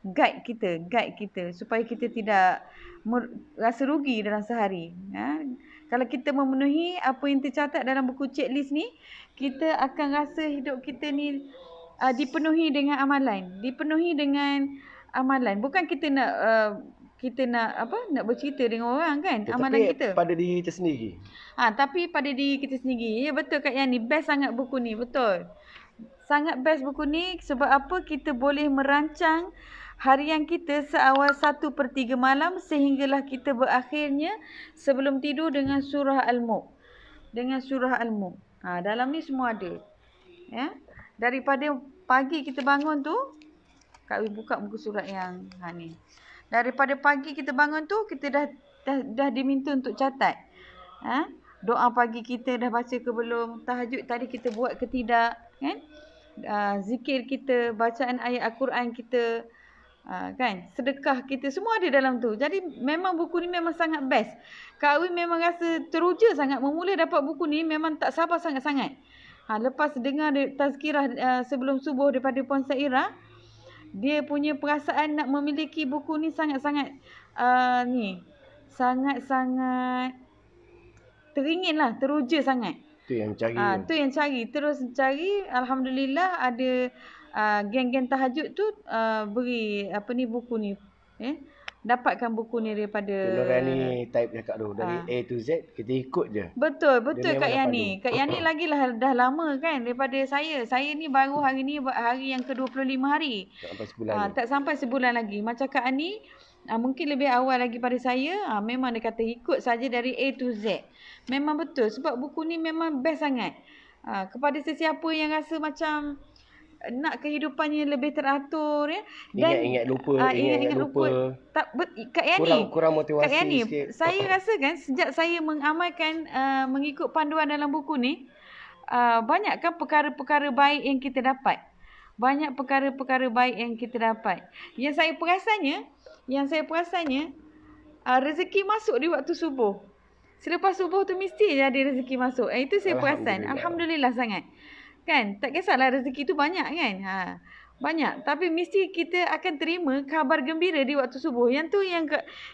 guide kita supaya kita tidak rasa rugi dalam sehari. Kalau kita memenuhi apa yang tercatat dalam buku checklist ni, kita akan rasa hidup kita ni dipenuhi dengan amalan. Dipenuhi dengan amalan. Bukan kita nak bercerita dengan orang kan, amalan kita. Pada diri kita sendiri. Tapi pada diri kita sendiri. Ya betul Kak Yani, best sangat buku ni, betul. Sangat best buku ni sebab apa? Kita boleh merancang harian kita seawal 1/3 malam sehinggalah kita berakhirnya sebelum tidur dengan surah Al-Mulk. Dengan surah Al-Mulk. Dalam ni semua ada. Ya. Daripada pagi kita bangun tu, Kak Wi buka buku surat yang ni. Daripada pagi kita bangun tu, kita dah diminta untuk catat. Doa pagi kita dah baca ke belum? Tahajud tadi kita buat ke tidak? Kan? Zikir kita, bacaan ayat Al-Quran kita, kan? Sedekah kita, semua ada dalam tu. Jadi memang buku ni memang sangat best. Kak Wi memang rasa teruja sangat memula dapat buku ni, memang tak sabar sangat-sangat. Lepas dengar tazkirah sebelum subuh daripada Puan Saira, dia punya perasaan nak memiliki buku ni sangat-sangat sangat-sangat teringin lah, teruja sangat. Tu yang cari. Tu yang cari. Terus cari, alhamdulillah ada geng-geng tahajud tu beri buku ni. Dapatkan buku ni daripada Nurani type cakap tu dari A to Z, kita ikut je. Betul Kak Yani. Kak Yani lagi lah dah lama kan daripada saya. Saya ni baru hari ni hari yang ke-25 hari. Tak sampai sebulan. Tak sampai sebulan lagi. Macam Kak Ani mungkin lebih awal lagi pada saya. Memang dia kata ikut saja dari A to Z. Memang betul sebab buku ni memang best sangat. Kepada sesiapa yang rasa macam nak kehidupannya lebih teratur ya. Dan ingat lupa. Kak Yani, kurang motivasi Kak Yani, sikit. saya rasa kan sejak saya mengamalkan mengikut panduan dalam buku ni, banyak kan perkara-perkara baik yang kita dapat. Banyak perkara-perkara baik yang kita dapat. Yang saya perasannya rezeki masuk di waktu subuh. Selepas subuh tu mesti je ada rezeki masuk. Itu saya perasan. Alhamdulillah sangat. Kan? Tak kisahlah rezeki tu banyak kan? Banyak. Tapi mesti kita akan terima khabar gembira di waktu subuh. Yang tu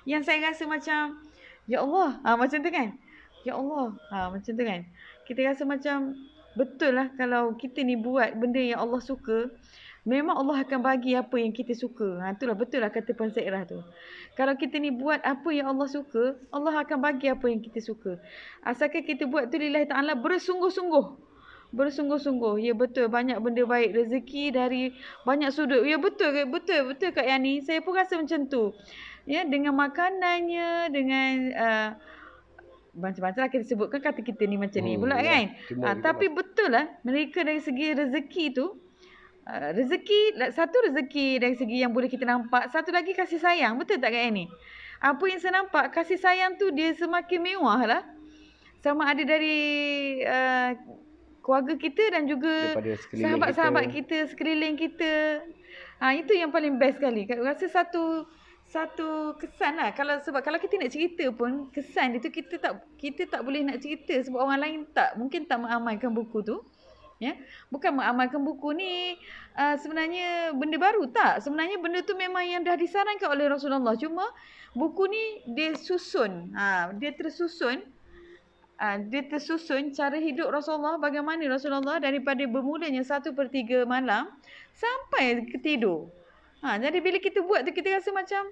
yang saya rasa macam, ya Allah. Macam tu kan? Ya Allah. Macam tu kan? Kita rasa macam, betul lah kalau kita ni buat benda yang Allah suka, memang Allah akan bagi apa yang kita suka. Itulah betul lah kata Puan Sairah tu. Kalau kita ni buat apa yang Allah suka, Allah akan bagi apa yang kita suka. Asalkan kita buat tu lillahi ta'ala bersungguh-sungguh. Ya betul, banyak benda baik, rezeki dari banyak sudut. Ya betul Kak Yani. Saya pun rasa macam tu. Ya, dengan makanannya, dengan macam-macam lah kita sebutkan kata kita ni macam ni pula kan. Tapi betul lah, mereka dari segi rezeki tu, satu rezeki dari segi yang boleh kita nampak, satu lagi kasih sayang. Betul tak Kak Yani? Apa yang saya nampak, kasih sayang tu dia semakin mewah lah. Sama ada dari keluarga kita dan juga sahabat-sahabat kita, sekeliling kita. Itu yang paling best sekali. Rasa satu kesan lah. Kalau kita nak cerita pun, kesan itu kita tak boleh nak cerita sebab orang lain mungkin tak mengamalkan buku tu. Ya, bukan mengamalkan buku ni sebenarnya benda baru, tak. Sebenarnya benda tu memang yang dah disarankan oleh Rasulullah. Cuma buku ni dia susun. Dia tersusun cara hidup Rasulullah, bagaimana Rasulullah daripada bermulanya 1/3 malam sampai ke tidur. Jadi bila kita buat tu, kita rasa macam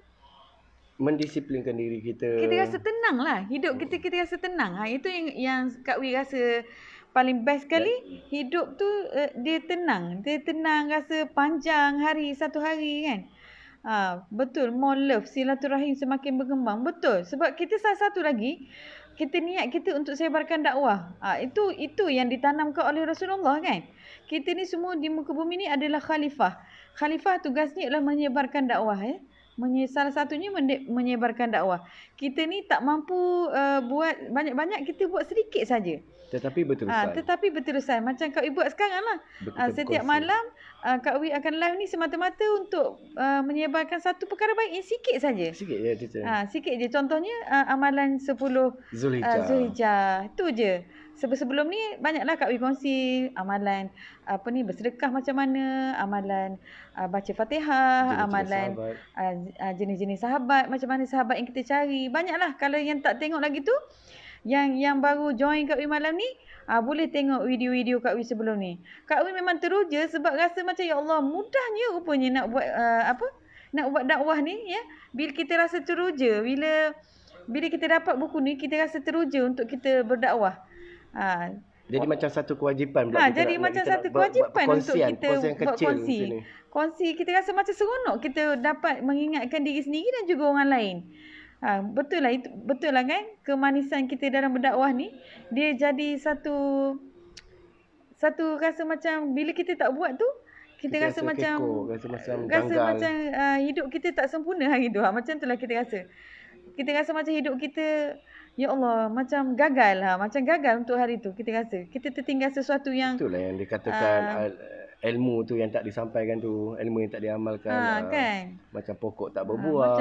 mendisiplinkan diri kita. Kita rasa tenang lah. Hidup kita rasa tenang. Itu yang Kak Wi rasa paling best sekali. Hidup tu dia tenang. Dia tenang, rasa panjang satu hari kan. Betul, more love, silaturahim semakin berkembang. Betul, sebab kita salah satu lagi, kita niat kita untuk sebarkan dakwah. Itu yang ditanamkan oleh Rasulullah kan. Kita ni semua di muka bumi ni adalah khalifah. Khalifah tugasnya adalah menyebarkan dakwah. Salah satunya menyebarkan dakwah. Kita ni tak mampu buat banyak-banyak, kita buat sedikit saja. Tetapi berterusan. Macam Kak Wi buat sekarang lah. Setiap malam Kak Wi akan live ni semata-mata untuk menyebarkan satu perkara baik yang sikit saja. Sikit je teacher. Sikit je. Contohnya amalan 10 Zulhijjah. Itu je. Sebelum ni banyaklah Kak Wi kongsi amalan bersedekah macam mana, amalan baca Fatihah, amalan jenis-jenis sahabat, macam mana sahabat yang kita cari. Banyaklah. Kalau yang tak tengok lagi tu, yang baru join Kak Wi malam ni, boleh tengok video-video Kak Wi sebelum ni. Kak Wi memang teruja sebab rasa macam ya Allah, mudahnya rupanya nak buat nak buat dakwah ni ya. Bila kita rasa teruja, bila kita dapat buku ni, kita rasa teruja untuk kita berdakwah. Jadi macam satu kewajipan pula. Jadi macam satu kewajipan untuk kita buat kongsi. Kongsi, kita rasa macam seronok kita dapat mengingatkan diri sendiri dan juga orang lain. Betul lah kan, kemanisan kita dalam berdakwah ni, dia jadi satu rasa macam bila kita tak buat tu, kita rasa macam hidup kita tak sempurna hari tu. Macam tu lah kita rasa. Kita rasa macam hidup kita, ya Allah, macam gagal macam gagal untuk hari tu. Kita rasa kita tertinggal sesuatu yang, itulah yang dikatakan ilmu tu yang tak disampaikan tu, ilmu yang tak diamalkan, kan? Macam pokok tak berbuah,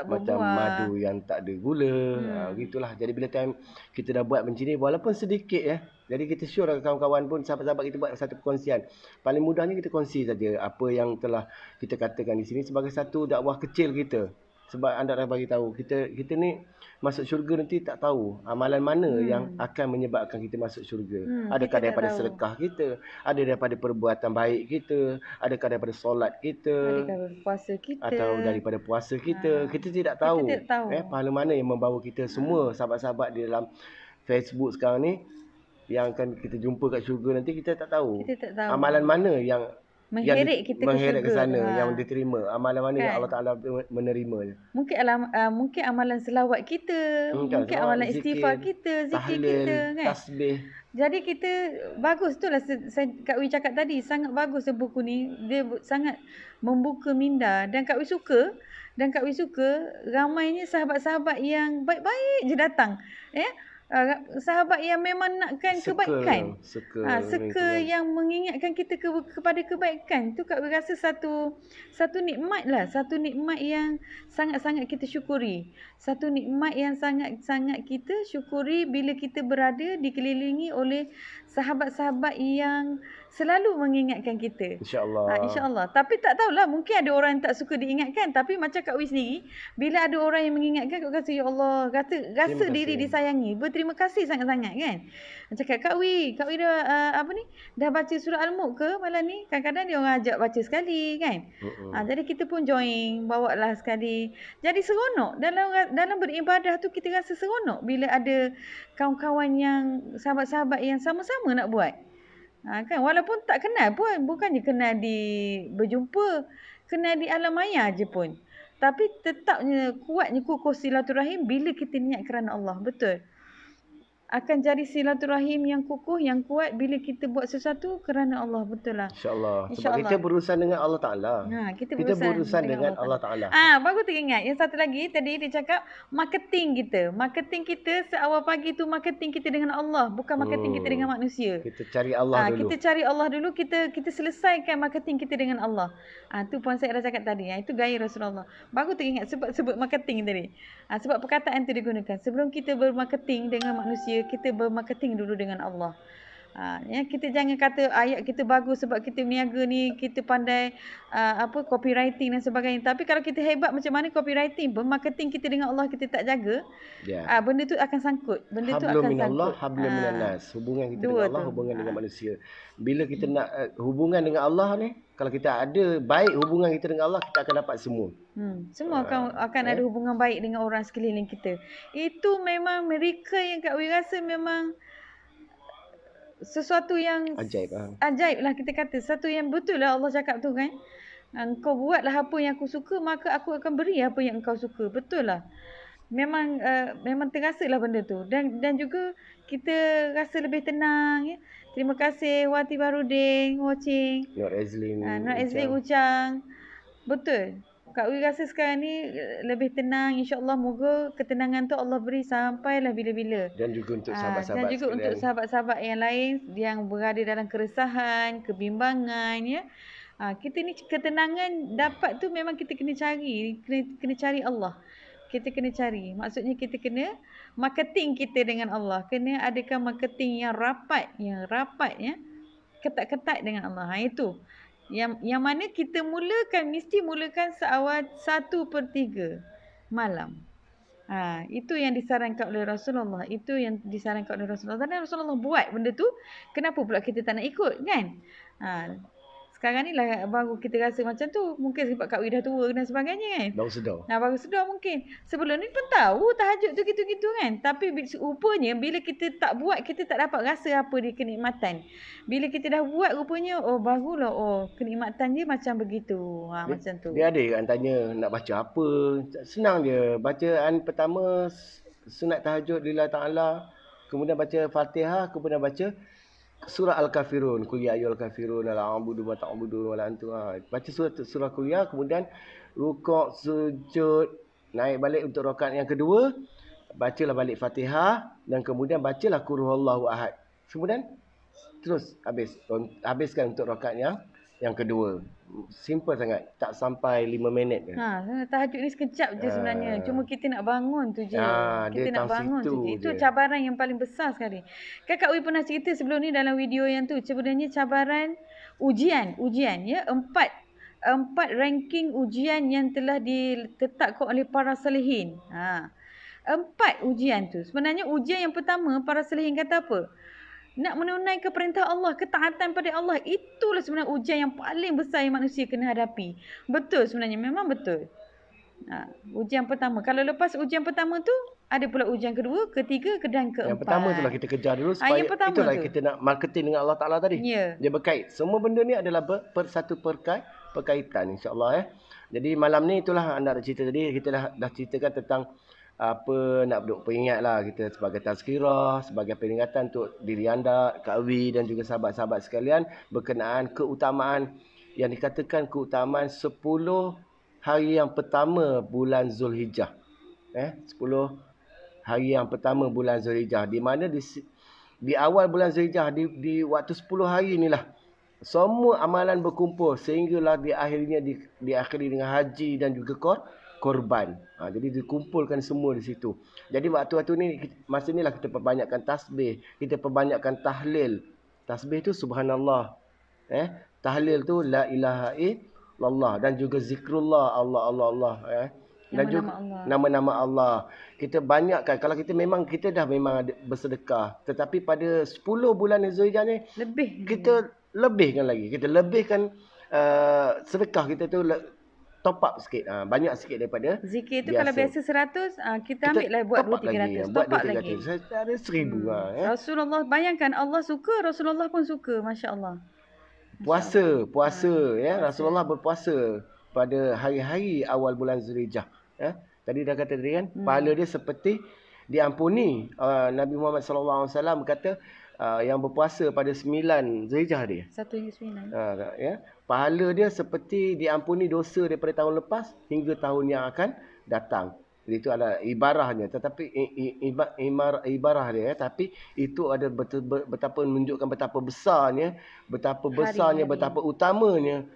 macam madu yang tak ada gula, gitulah. Jadi bila time kita dah buat macam ni, walaupun sedikit ya, jadi kita sure kawan-kawan pun, sahabat-sahabat kita buat satu perkongsian. Paling mudahnya kita kongsi saja apa yang telah kita katakan di sini sebagai satu dakwah kecil kita. Sebab anda dah bagi tahu, kita ni masuk syurga nanti tak tahu amalan mana yang akan menyebabkan kita masuk syurga. Adakah daripada sedekah kita, ada daripada perbuatan baik kita, adakah daripada solat kita, adakah puasa kita, atau daripada puasa kita. Kita tidak tahu, pahala mana yang membawa kita semua sahabat-sahabat di dalam Facebook sekarang ni yang akan kita jumpa kat syurga nanti. Kita tak tahu, amalan mana yang mengheret kita ke sana, yang diterima, amalan mana yang Allah Ta'ala menerimanya. Mungkin amalan selawat kita, mungkin amalan istighfar kita, zikir kita, kan, tasbih. Jadi kita bagus, itulah Kak Wi cakap tadi, sangat bagus buku ni. Dia sangat membuka minda dan Kak Wi suka ramainya sahabat-sahabat yang baik-baik je datang. Sahabat yang memang nakkan kebaikan, suka yang mengingatkan kita kepada kebaikan tu. Kak rasa satu nikmat lah, satu nikmat yang sangat-sangat kita syukuri, satu nikmat yang sangat-sangat kita syukuri bila kita berada dikelilingi oleh sahabat-sahabat yang selalu mengingatkan kita. InsyaAllah. Tapi tak tahulah, mungkin ada orang yang tak suka diingatkan. Tapi macam Kak Wi sendiri, bila ada orang yang mengingatkan, Kak rasa ya Allah, rasa diri disayangi. Berterima kasih sangat-sangat, kan. Cakap Kak Wi dah baca surah Al-Mulk ke malam ni? Kadang-kadang dia orang ajak baca sekali, kan. Jadi kita pun join, bawa lah sekali. Jadi seronok dalam beribadah tu, kita rasa seronok bila ada kawan-kawan yang sahabat-sahabat yang sama-sama nak buat. Kan, walaupun tak kenal pun, bukannya kenal berjumpa, kenal di alam maya je pun. Tapi tetapnya kuatnya kukuh silaturahim bila kita niat kerana Allah. Betul. Akan jadi silaturahim yang kukuh, yang kuat bila kita buat sesuatu kerana Allah. Betul lah. InsyaAllah. Sebab kita berurusan dengan Allah Ta'ala. Kita berurusan dengan Allah Ta'ala. Bagus teringat. Yang satu lagi, tadi dia cakap marketing kita. Marketing kita seawal pagi tu, marketing kita dengan Allah. Bukan marketing kita dengan manusia. Kita cari Allah dulu. Kita cari Allah dulu. Kita selesaikan marketing kita dengan Allah. Tu Puan Syed dah cakap tadi. Itu gaya Rasulullah. Bagus teringat sebut marketing tadi. Sebab perkataan tu digunakan. Sebelum kita bermarketing dengan manusia, kita bermarketing dulu dengan Allah. Kita jangan kata ayat kita bagus sebab kita niaga ni, kita pandai copywriting dan sebagainya. Tapi kalau kita hebat macam mana copywriting, bermarketing kita dengan Allah kita tak jaga, benda tu akan sangkut. Hablum minallah, hablum minannas. Hubungan kita dengan Allah, hubungan dengan manusia. Bila kita nak hubungan dengan Allah ni, kalau kita ada baik hubungan kita dengan Allah, kita akan dapat semua. Semua akan ada hubungan baik dengan orang sekeliling kita. Itu memang mereka yang Kak Wi rasa memang sesuatu yang ajaib lah kita kata. Satu yang betul lah Allah cakap tu, kan. Engkau buatlah apa yang aku suka, maka aku akan beri apa yang engkau suka. Betul lah. Memang terasa lah benda tu. Dan juga kita rasa lebih tenang, ya. Terima kasih Wati Barudin watching. Nur Ezlin Ucang. Betul. Kak Wi rasa sekarang ni lebih tenang. InsyaAllah moga ketenangan tu Allah beri sampailah bila-bila. Dan juga untuk sahabat-sahabat dan juga untuk sahabat-sahabat yang lain yang berada dalam keresahan, kebimbangan, ya. Kita ni ketenangan dapat tu memang kita kena cari. Kena cari Allah. Kita kena cari. Maksudnya kita kena marketing kita dengan Allah. Kena adakan marketing yang rapat, ya. Ketat-ketat dengan Allah. Itu. Yang mana kita mesti mulakan seawal 1/3 malam. Itu yang disarankan oleh Rasulullah. Itu yang disarankan oleh Rasulullah. Dan Rasulullah buat benda tu, kenapa pula kita tak nak ikut kan? Sekarang ni lah baru kita rasa macam tu. Mungkin sebab Kak Wi dah tua dan sebagainya kan. Baru sedar. Baru sedar mungkin. Sebelum ni pun tahu tahajud tu gitu-gitu kan. Tapi rupanya bila kita tak buat, kita tak dapat rasa apa dia kenikmatan. Bila kita dah buat rupanya, barulah kenikmatan dia macam begitu. Macam tu. Dia ada kan tanya nak baca apa. Senang je. Bacaan pertama sunat tahajud lillahi ta'ala. Kemudian baca Fatihah. Kemudian baca surah Al-Kafirun. Qul ya ayyuhal kafirun la a'budu wa ta'budu wa la antum. Baca surah Qul ya, kemudian rukuk, sujud, naik balik untuk rakaat yang kedua. Bacalah balik Fatihah dan kemudian bacalah Qul huwallahu ahad. Kemudian terus habiskan untuk rakaat yang kedua. Simple sangat. Tak sampai 5 minit ke. Tahajud ni sekejap je sebenarnya. Cuma kita nak bangun tu je. Kita nak bangun tu je. Itu je. cabaran yang paling besar sekali. Kak Wi pernah cerita sebelum ni dalam video yang tu. Sebenarnya cabaran ujian ya. Empat ranking ujian yang telah ditetapkan oleh para salihin. 4 ujian tu. Sebenarnya ujian yang pertama para salihin kata apa? Nak menunaikan perintah Allah, ketaatan pada Allah, itulah sebenarnya ujian yang paling besar yang manusia kena hadapi. Betul sebenarnya, memang betul. Ujian pertama. Kalau lepas ujian pertama tu, ada pula ujian kedua, ketiga dan keempat. Yang pertama itulah kita kejar dulu supaya itulah tu kita nak marketing dengan Allah Ta'ala tadi. Dia berkait. Semua benda ni adalah satu perkaitan insya-Allah. Jadi malam ni itulah anda nak cerita tadi, kita dah ceritakan tentang apa nak duk peringat lah kita sebagai tazkirah, sebagai peringatan untuk diri anda, Kak Wi dan juga sahabat-sahabat sekalian berkenaan keutamaan yang dikatakan keutamaan 10 hari yang pertama bulan Zulhijjah. 10 hari yang pertama bulan Zulhijjah, di mana di awal bulan Zulhijjah, di waktu 10 hari inilah semua amalan berkumpul sehinggalah diakhiri dengan haji dan juga korban. Jadi dikumpulkan semua di situ. Jadi waktu-waktu ni, masa inilah kita perbanyakkan tasbih, kita perbanyakkan tahlil. Tasbih tu subhanallah. Tahlil tu la ilaha illallah dan juga zikrullah Allah. Dan juga nama-nama Allah. Kita banyakkan. Kalau kita dah memang bersedekah, tetapi pada 10 bulan Zulhijjah ni kita lebihkan lagi. Kita lebihkan sedekah kita tu, top up sikit, banyak sikit daripada zikir tu biasa. Kalau biasa 100, kita ambil lah buat 200-300, top up lagi. Ada 1000. Rasulullah, bayangkan Allah suka, Rasulullah pun suka, masya-Allah. Puasa Rasulullah berpuasa pada hari-hari awal bulan Zulhijjah. Tadi dah kata tadi kan, pahala dia seperti diampuni. Nabi Muhammad sallallahu alaihi wasallam kata yang berpuasa pada 9 Zulhijjah dia. 1 hingga 9. Pahala dia seperti diampuni dosa daripada tahun lepas hingga tahun yang akan datang. Jadi itu adalah ibarahnya, tetapi ibarah dia, tapi itu ada betapa menunjukkan betapa besarnya, betapa utamanya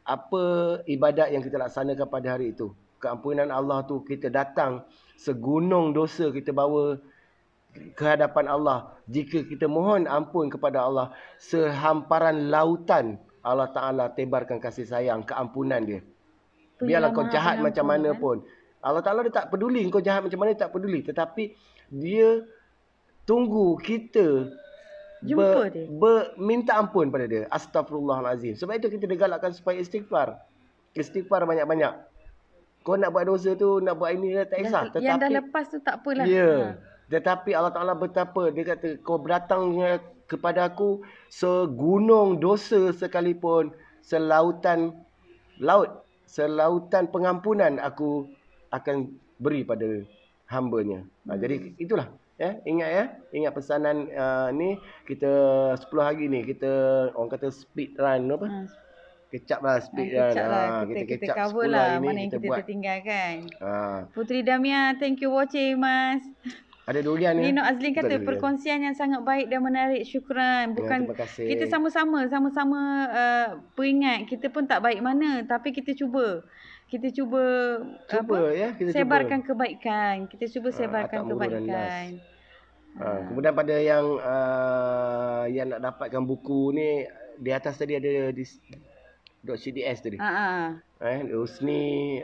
apa ibadat yang kita laksanakan pada hari itu. Keampunan Allah tu kita datang segunung dosa kita bawa ke hadapan Allah. Jika kita mohon ampun kepada Allah, sehamparan lautan Allah Ta'ala tebarkan kasih sayang, keampunan dia. Biarlah kau jahat macam mana pun, Allah Ta'ala dia tak peduli kau jahat macam mana, tak peduli. Tetapi dia tunggu kita minta ampun pada dia. Astaghfirullahalazim. Sebab itu kita digalakkan supaya istighfar. Istighfar banyak-banyak. Kau nak buat dosa tu, nak buat ini, tak kisah. Tetapi yang dah lepas tu tak apalah. Tetapi Allah Ta'ala betapa, dia kata, kau berdatangnya kepada aku segunung dosa sekalipun, selautan pengampunan aku akan beri pada hamba-Nya. Jadi itulah, ingat pesanan ni. Kita 10 hari ni kita orang kata speed run apa? Kecap lah speed run. Kita cover lah mana yang kita tertinggalkan. Puteri Damia, thank you watching mas. Ada durian ni. Nino Azlin kata perkongsian yang sangat baik dan menarik. Syukran. Bukan terima kasih. Kita sama-sama peringat kita pun tak baik mana, tapi kita cuba. Kita cuba sebarkan kebaikan. Kita cuba sebarkan kebaikan. Kemudian pada yang nak dapatkan buku ni, di atas tadi ada di .cds tadi.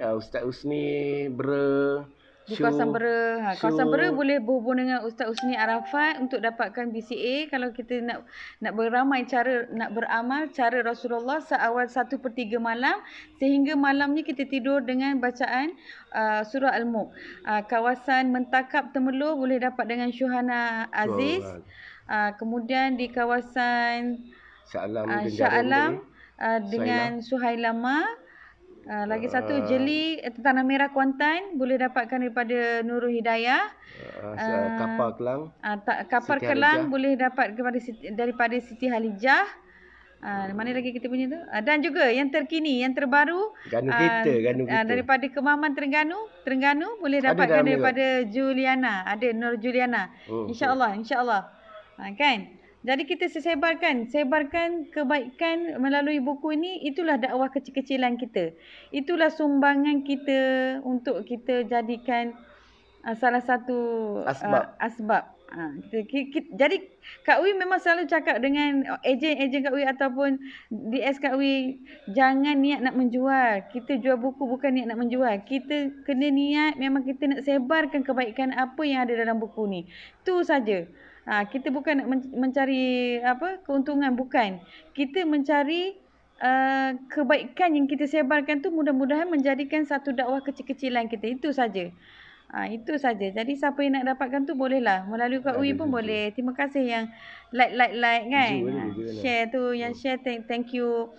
Ustaz Usni, Bre. Di kawasan Bera. Kawasan Bera boleh berhubung dengan Ustaz Usni Arafat untuk dapatkan BCA. Kalau kita nak beramai nak beramal cara Rasulullah seawal 1/3 malam sehingga malamnya kita tidur dengan bacaan surah Al-Mulk. Kawasan Mentakap Temerloh boleh dapat dengan Syuhana Aziz. Kemudian di kawasan Shah Alam dengan Suhailama. Lagi satu Jeli Tanah Merah Kuantan boleh dapatkan daripada Nurul Hidayah. Kapal Kelang. Kapal Kelang boleh dapat daripada Siti Halijah. Mana lagi kita punya tu? Dan juga yang terkini, yang terbaru Ganu kita. daripada Kemaman Terengganu boleh dapatkan daripada Juliana. Ada Nur Juliana. InsyaAllah. Kan? Jadi kita sebarkan kebaikan melalui buku ini. Itulah dakwah kecil-kecilan kita. Itulah sumbangan kita untuk kita jadikan salah satu asbab. Jadi Kak Wi memang selalu cakap dengan ejen Kak Wi ataupun DS Kak Wi, jangan niat nak menjual. Kita jual buku bukan niat nak menjual. Kita kena niat memang kita nak sebarkan kebaikan apa yang ada dalam buku ni. Itu saja. Kita bukan nak mencari keuntungan, bukan. Kita mencari kebaikan yang kita sebarkan tu mudah-mudahan menjadikan satu dakwah kecil-kecilan kita. Itu saja. Itu saja. Jadi siapa yang nak dapatkan tu bolehlah. Melalui Kak Wi pun boleh. Terima kasih yang like kan. Share tu, yang share thank you.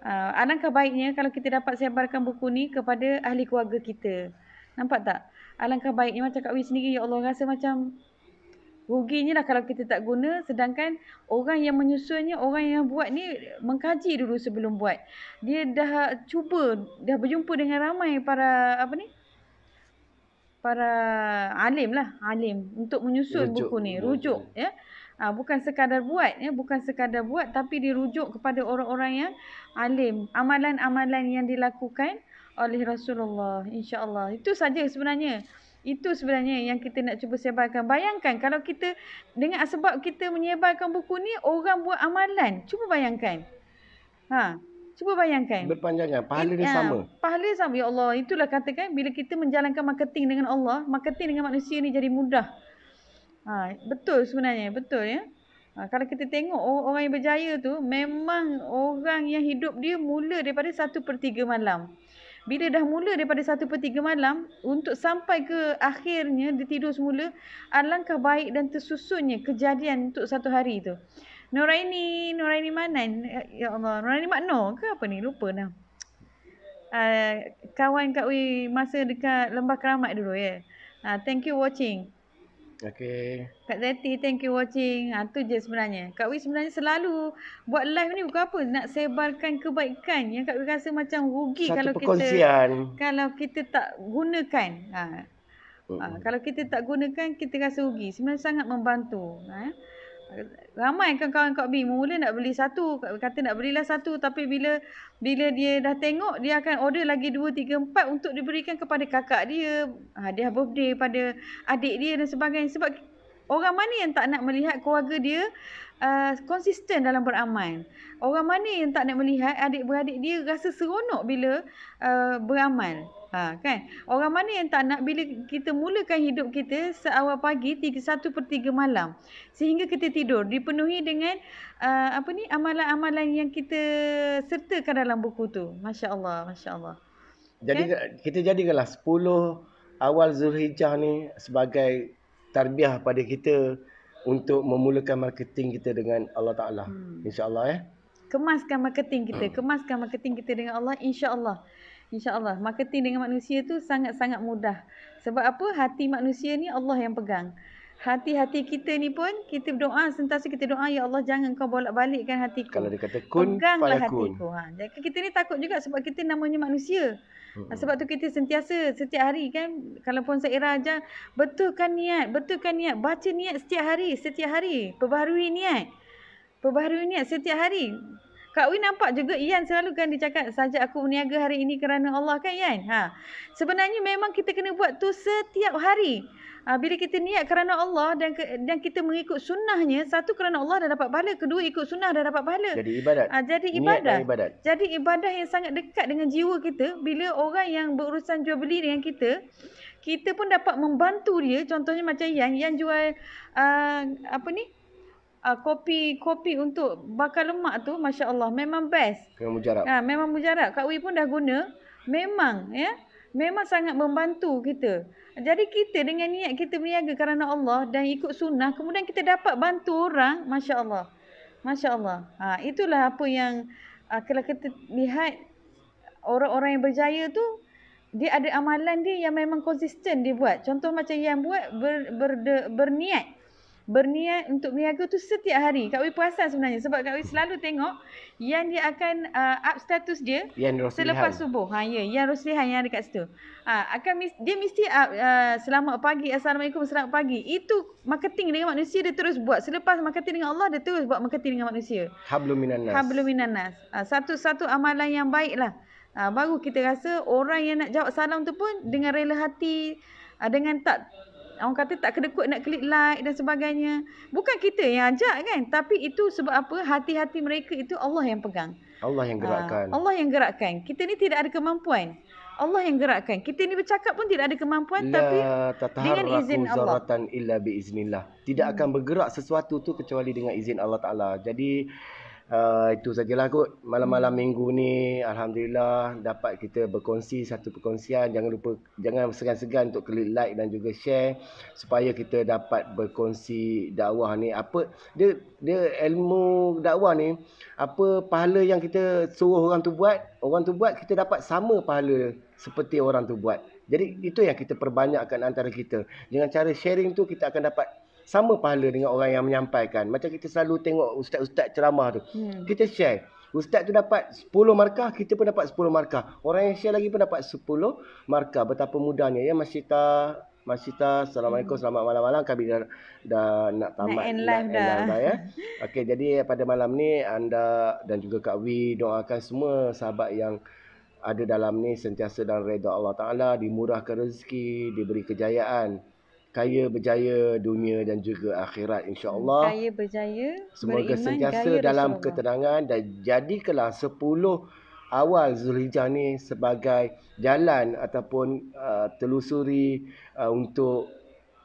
Alangkah baiknya kalau kita dapat sebarkan buku ni kepada ahli keluarga kita. Nampak tak? Alangkah baiknya macam Kak Wi sendiri, ya Allah, rasa macam ruginya lah kalau kita tak guna, sedangkan orang yang menyusunnya, orang yang buat ni mengkaji dulu sebelum buat. Dia dah berjumpa dengan ramai para alim untuk menyusun buku ni, rujuk ya. Bukan sekadar buat tapi dirujuk kepada orang-orang yang alim, amalan-amalan yang dilakukan oleh Rasulullah, insya-Allah. Itu saja sebenarnya. Itu sebenarnya yang kita nak cuba sebarkan. Bayangkan kalau kita dengan sebab kita menyebarkan buku ni, orang buat amalan. Cuba bayangkan. Cuba bayangkan. Berpanjangan. Pahala dia sama. Pahala sama. Ya Allah. Itulah katakan bila kita menjalankan marketing dengan Allah, marketing dengan manusia ni jadi mudah. Betul sebenarnya. Betul ya. Kalau kita tengok orang yang berjaya tu, memang orang yang hidup dia mula daripada 1/3 malam. Bila dah mula daripada 1/3 malam, untuk sampai ke akhirnya dia tidur semula, alangkah baik dan tersusunnya kejadian untuk satu hari tu. Nuraini Manan, ya Allah, Nuraini Makno ke apa ni? Lupa dah. Kawan Kak Wi masa dekat Lembah Keramat dulu ya. Thank you watching. Okay. Kak Zeti, thank you watching. Tu je sebenarnya. Kak Wi sebenarnya selalu buat live ni bukan apa, nak sebarkan kebaikan yang Kak Wi rasa macam rugi satu kalau kita tak gunakan. Kalau kita tak gunakan, kita rasa rugi. Sebenarnya sangat membantu. Ramai kan kawan Kak Bi mula nak beli satu, kata nak belilah satu, tapi bila dia dah tengok, dia akan order lagi 2, 3, 4 untuk diberikan kepada kakak dia, hadiah birthday pada adik dia dan sebagainya. Sebab orang mana yang tak nak melihat keluarga dia konsisten dalam beramal? Orang mana yang tak nak melihat adik-beradik dia rasa seronok bila beramal? Kan? Orang mana yang tak nak bila kita mulakan hidup kita seawal pagi 1/3 malam sehingga kita tidur dipenuhi dengan amalan-amalan yang kita sertakan dalam buku tu. Masya-Allah, masya-Allah. Jadi kita jadikanlah 10 awal Zulhijjah ni sebagai tarbiyah pada kita untuk memulakan marketing kita dengan Allah Taala. Insya-Allah ya. Kemaskan marketing kita dengan Allah, insya-Allah. InsyaAllah. Marketing dengan manusia tu sangat-sangat mudah. Sebab apa? Hati manusia ni Allah yang pegang. Hati-hati kita ni pun, kita berdoa, sentiasa kita doa, ya Allah jangan kau bolak-balikkan hatiku. Kalau dia kata kun, peganglah hatiku. Jadi kita ni takut juga sebab kita namanya manusia. Sebab tu kita sentiasa, setiap hari kan, kalau pun Saira ajar, betulkan niat. Baca niat setiap hari. Perbaharui niat setiap hari. Kak Wi nampak juga Ian selalu kan dia cakap, saja aku berniaga hari ini kerana Allah kan Ian. Sebenarnya memang kita kena buat tu setiap hari. Bila kita niat kerana Allah dan kita mengikut sunnahnya, satu kerana Allah dah dapat pahala, kedua ikut sunnah dah dapat pahala. Jadi ibadat. Jadi ibadah yang sangat dekat dengan jiwa kita. Bila orang yang berurusan jual beli dengan kita kita pun dapat membantu dia. Contohnya macam yang jual kopi untuk bakar lemak tu, Masya Allah, memang best. Memang mujarab. Memang mujarab. Kak Wi pun dah guna. Memang memang sangat membantu kita. Jadi kita dengan niat kita berniaga kerana Allah dan ikut sunnah, kemudian kita dapat bantu orang, Masya Allah. Masya Allah. Itulah apa yang kalau kita lihat orang-orang yang berjaya tu, dia ada amalan dia yang memang konsisten dia buat. Contoh macam yang buat berniat untuk berniaga tu setiap hari. Kak Wi perasan sebenarnya sebab Kak Wi selalu tengok yang dia akan up status dia selepas subuh. Yang Roslihan yang ada kat situ. Dia mesti up selamat pagi, assalamualaikum, selamat pagi. Itu marketing dengan manusia dia terus buat. Selepas marketing dengan Allah dia terus buat marketing dengan manusia. Hablum minan nas. Satu amalan yang baiklah. Baru kita rasa orang yang nak jawab salam tu pun dengan rela hati, dengan tak, orang kata tak kedekut nak klik like dan sebagainya. Bukan kita yang ajak kan, tapi itu sebab apa? Hati-hati mereka itu Allah yang pegang. Allah yang gerakkan. Allah yang gerakkan. Kita ni tidak ada kemampuan. Allah yang gerakkan. Kita ni bercakap pun tidak ada kemampuan, tapi dengan izin Allah. Illa biiznillah. Tidak akan bergerak sesuatu tu kecuali dengan izin Allah Taala. Jadi itu sajalah kot malam-malam minggu ni. Alhamdulillah dapat kita berkongsi satu perkongsian. Jangan segan-segan untuk klik like dan juga share supaya kita dapat berkongsi dakwah ni. Apa dia ilmu dakwah ni, apa pahala yang kita suruh orang tu buat kita dapat sama pahala seperti orang tu buat. Jadi itu yang kita perbanyakkan antara kita. Dengan cara sharing tu kita akan dapat sama pahala dengan orang yang menyampaikan. Macam kita selalu tengok ustaz-ustaz ceramah tu. Kita share. Ustaz tu dapat 10 markah, kita pun dapat 10 markah. Orang yang share lagi pun dapat 10 markah. Betapa mudahnya ya Masita. Assalamualaikum, selamat malam-malam. Kami dah nak tamat end live dah ya. Okey, jadi pada malam ni anda dan juga Kak Wi doakan semua sahabat yang ada dalam ni sentiasa dalam redha Allah Taala, dimurahkan rezeki, diberi kejayaan, kaya berjaya dunia dan juga akhirat insya-Allah. Kaya berjaya, semoga beriman, sentiasa dalam ketenangan dan jadikanlah 10 awal Zulhijjah ni sebagai jalan ataupun telusuri untuk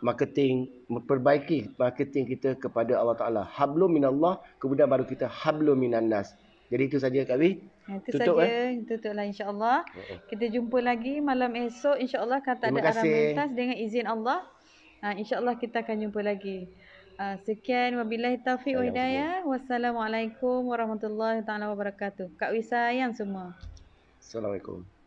memperbaiki marketing kita kepada Allah Taala. Hablum minallah, kemudian baru kita hablum minan nas. Jadi itu saja Kak Wi. Tutuplah insya-Allah. Kita jumpa lagi malam esok insya-Allah kata ada arah mentas dengan izin Allah. InsyaAllah kita akan jumpa lagi. Sekian, wabillahi taufiq wa hidayah. Wassalamualaikum warahmatullahi taala wabarakatuh. Kak Wi sayang semua. Assalamualaikum.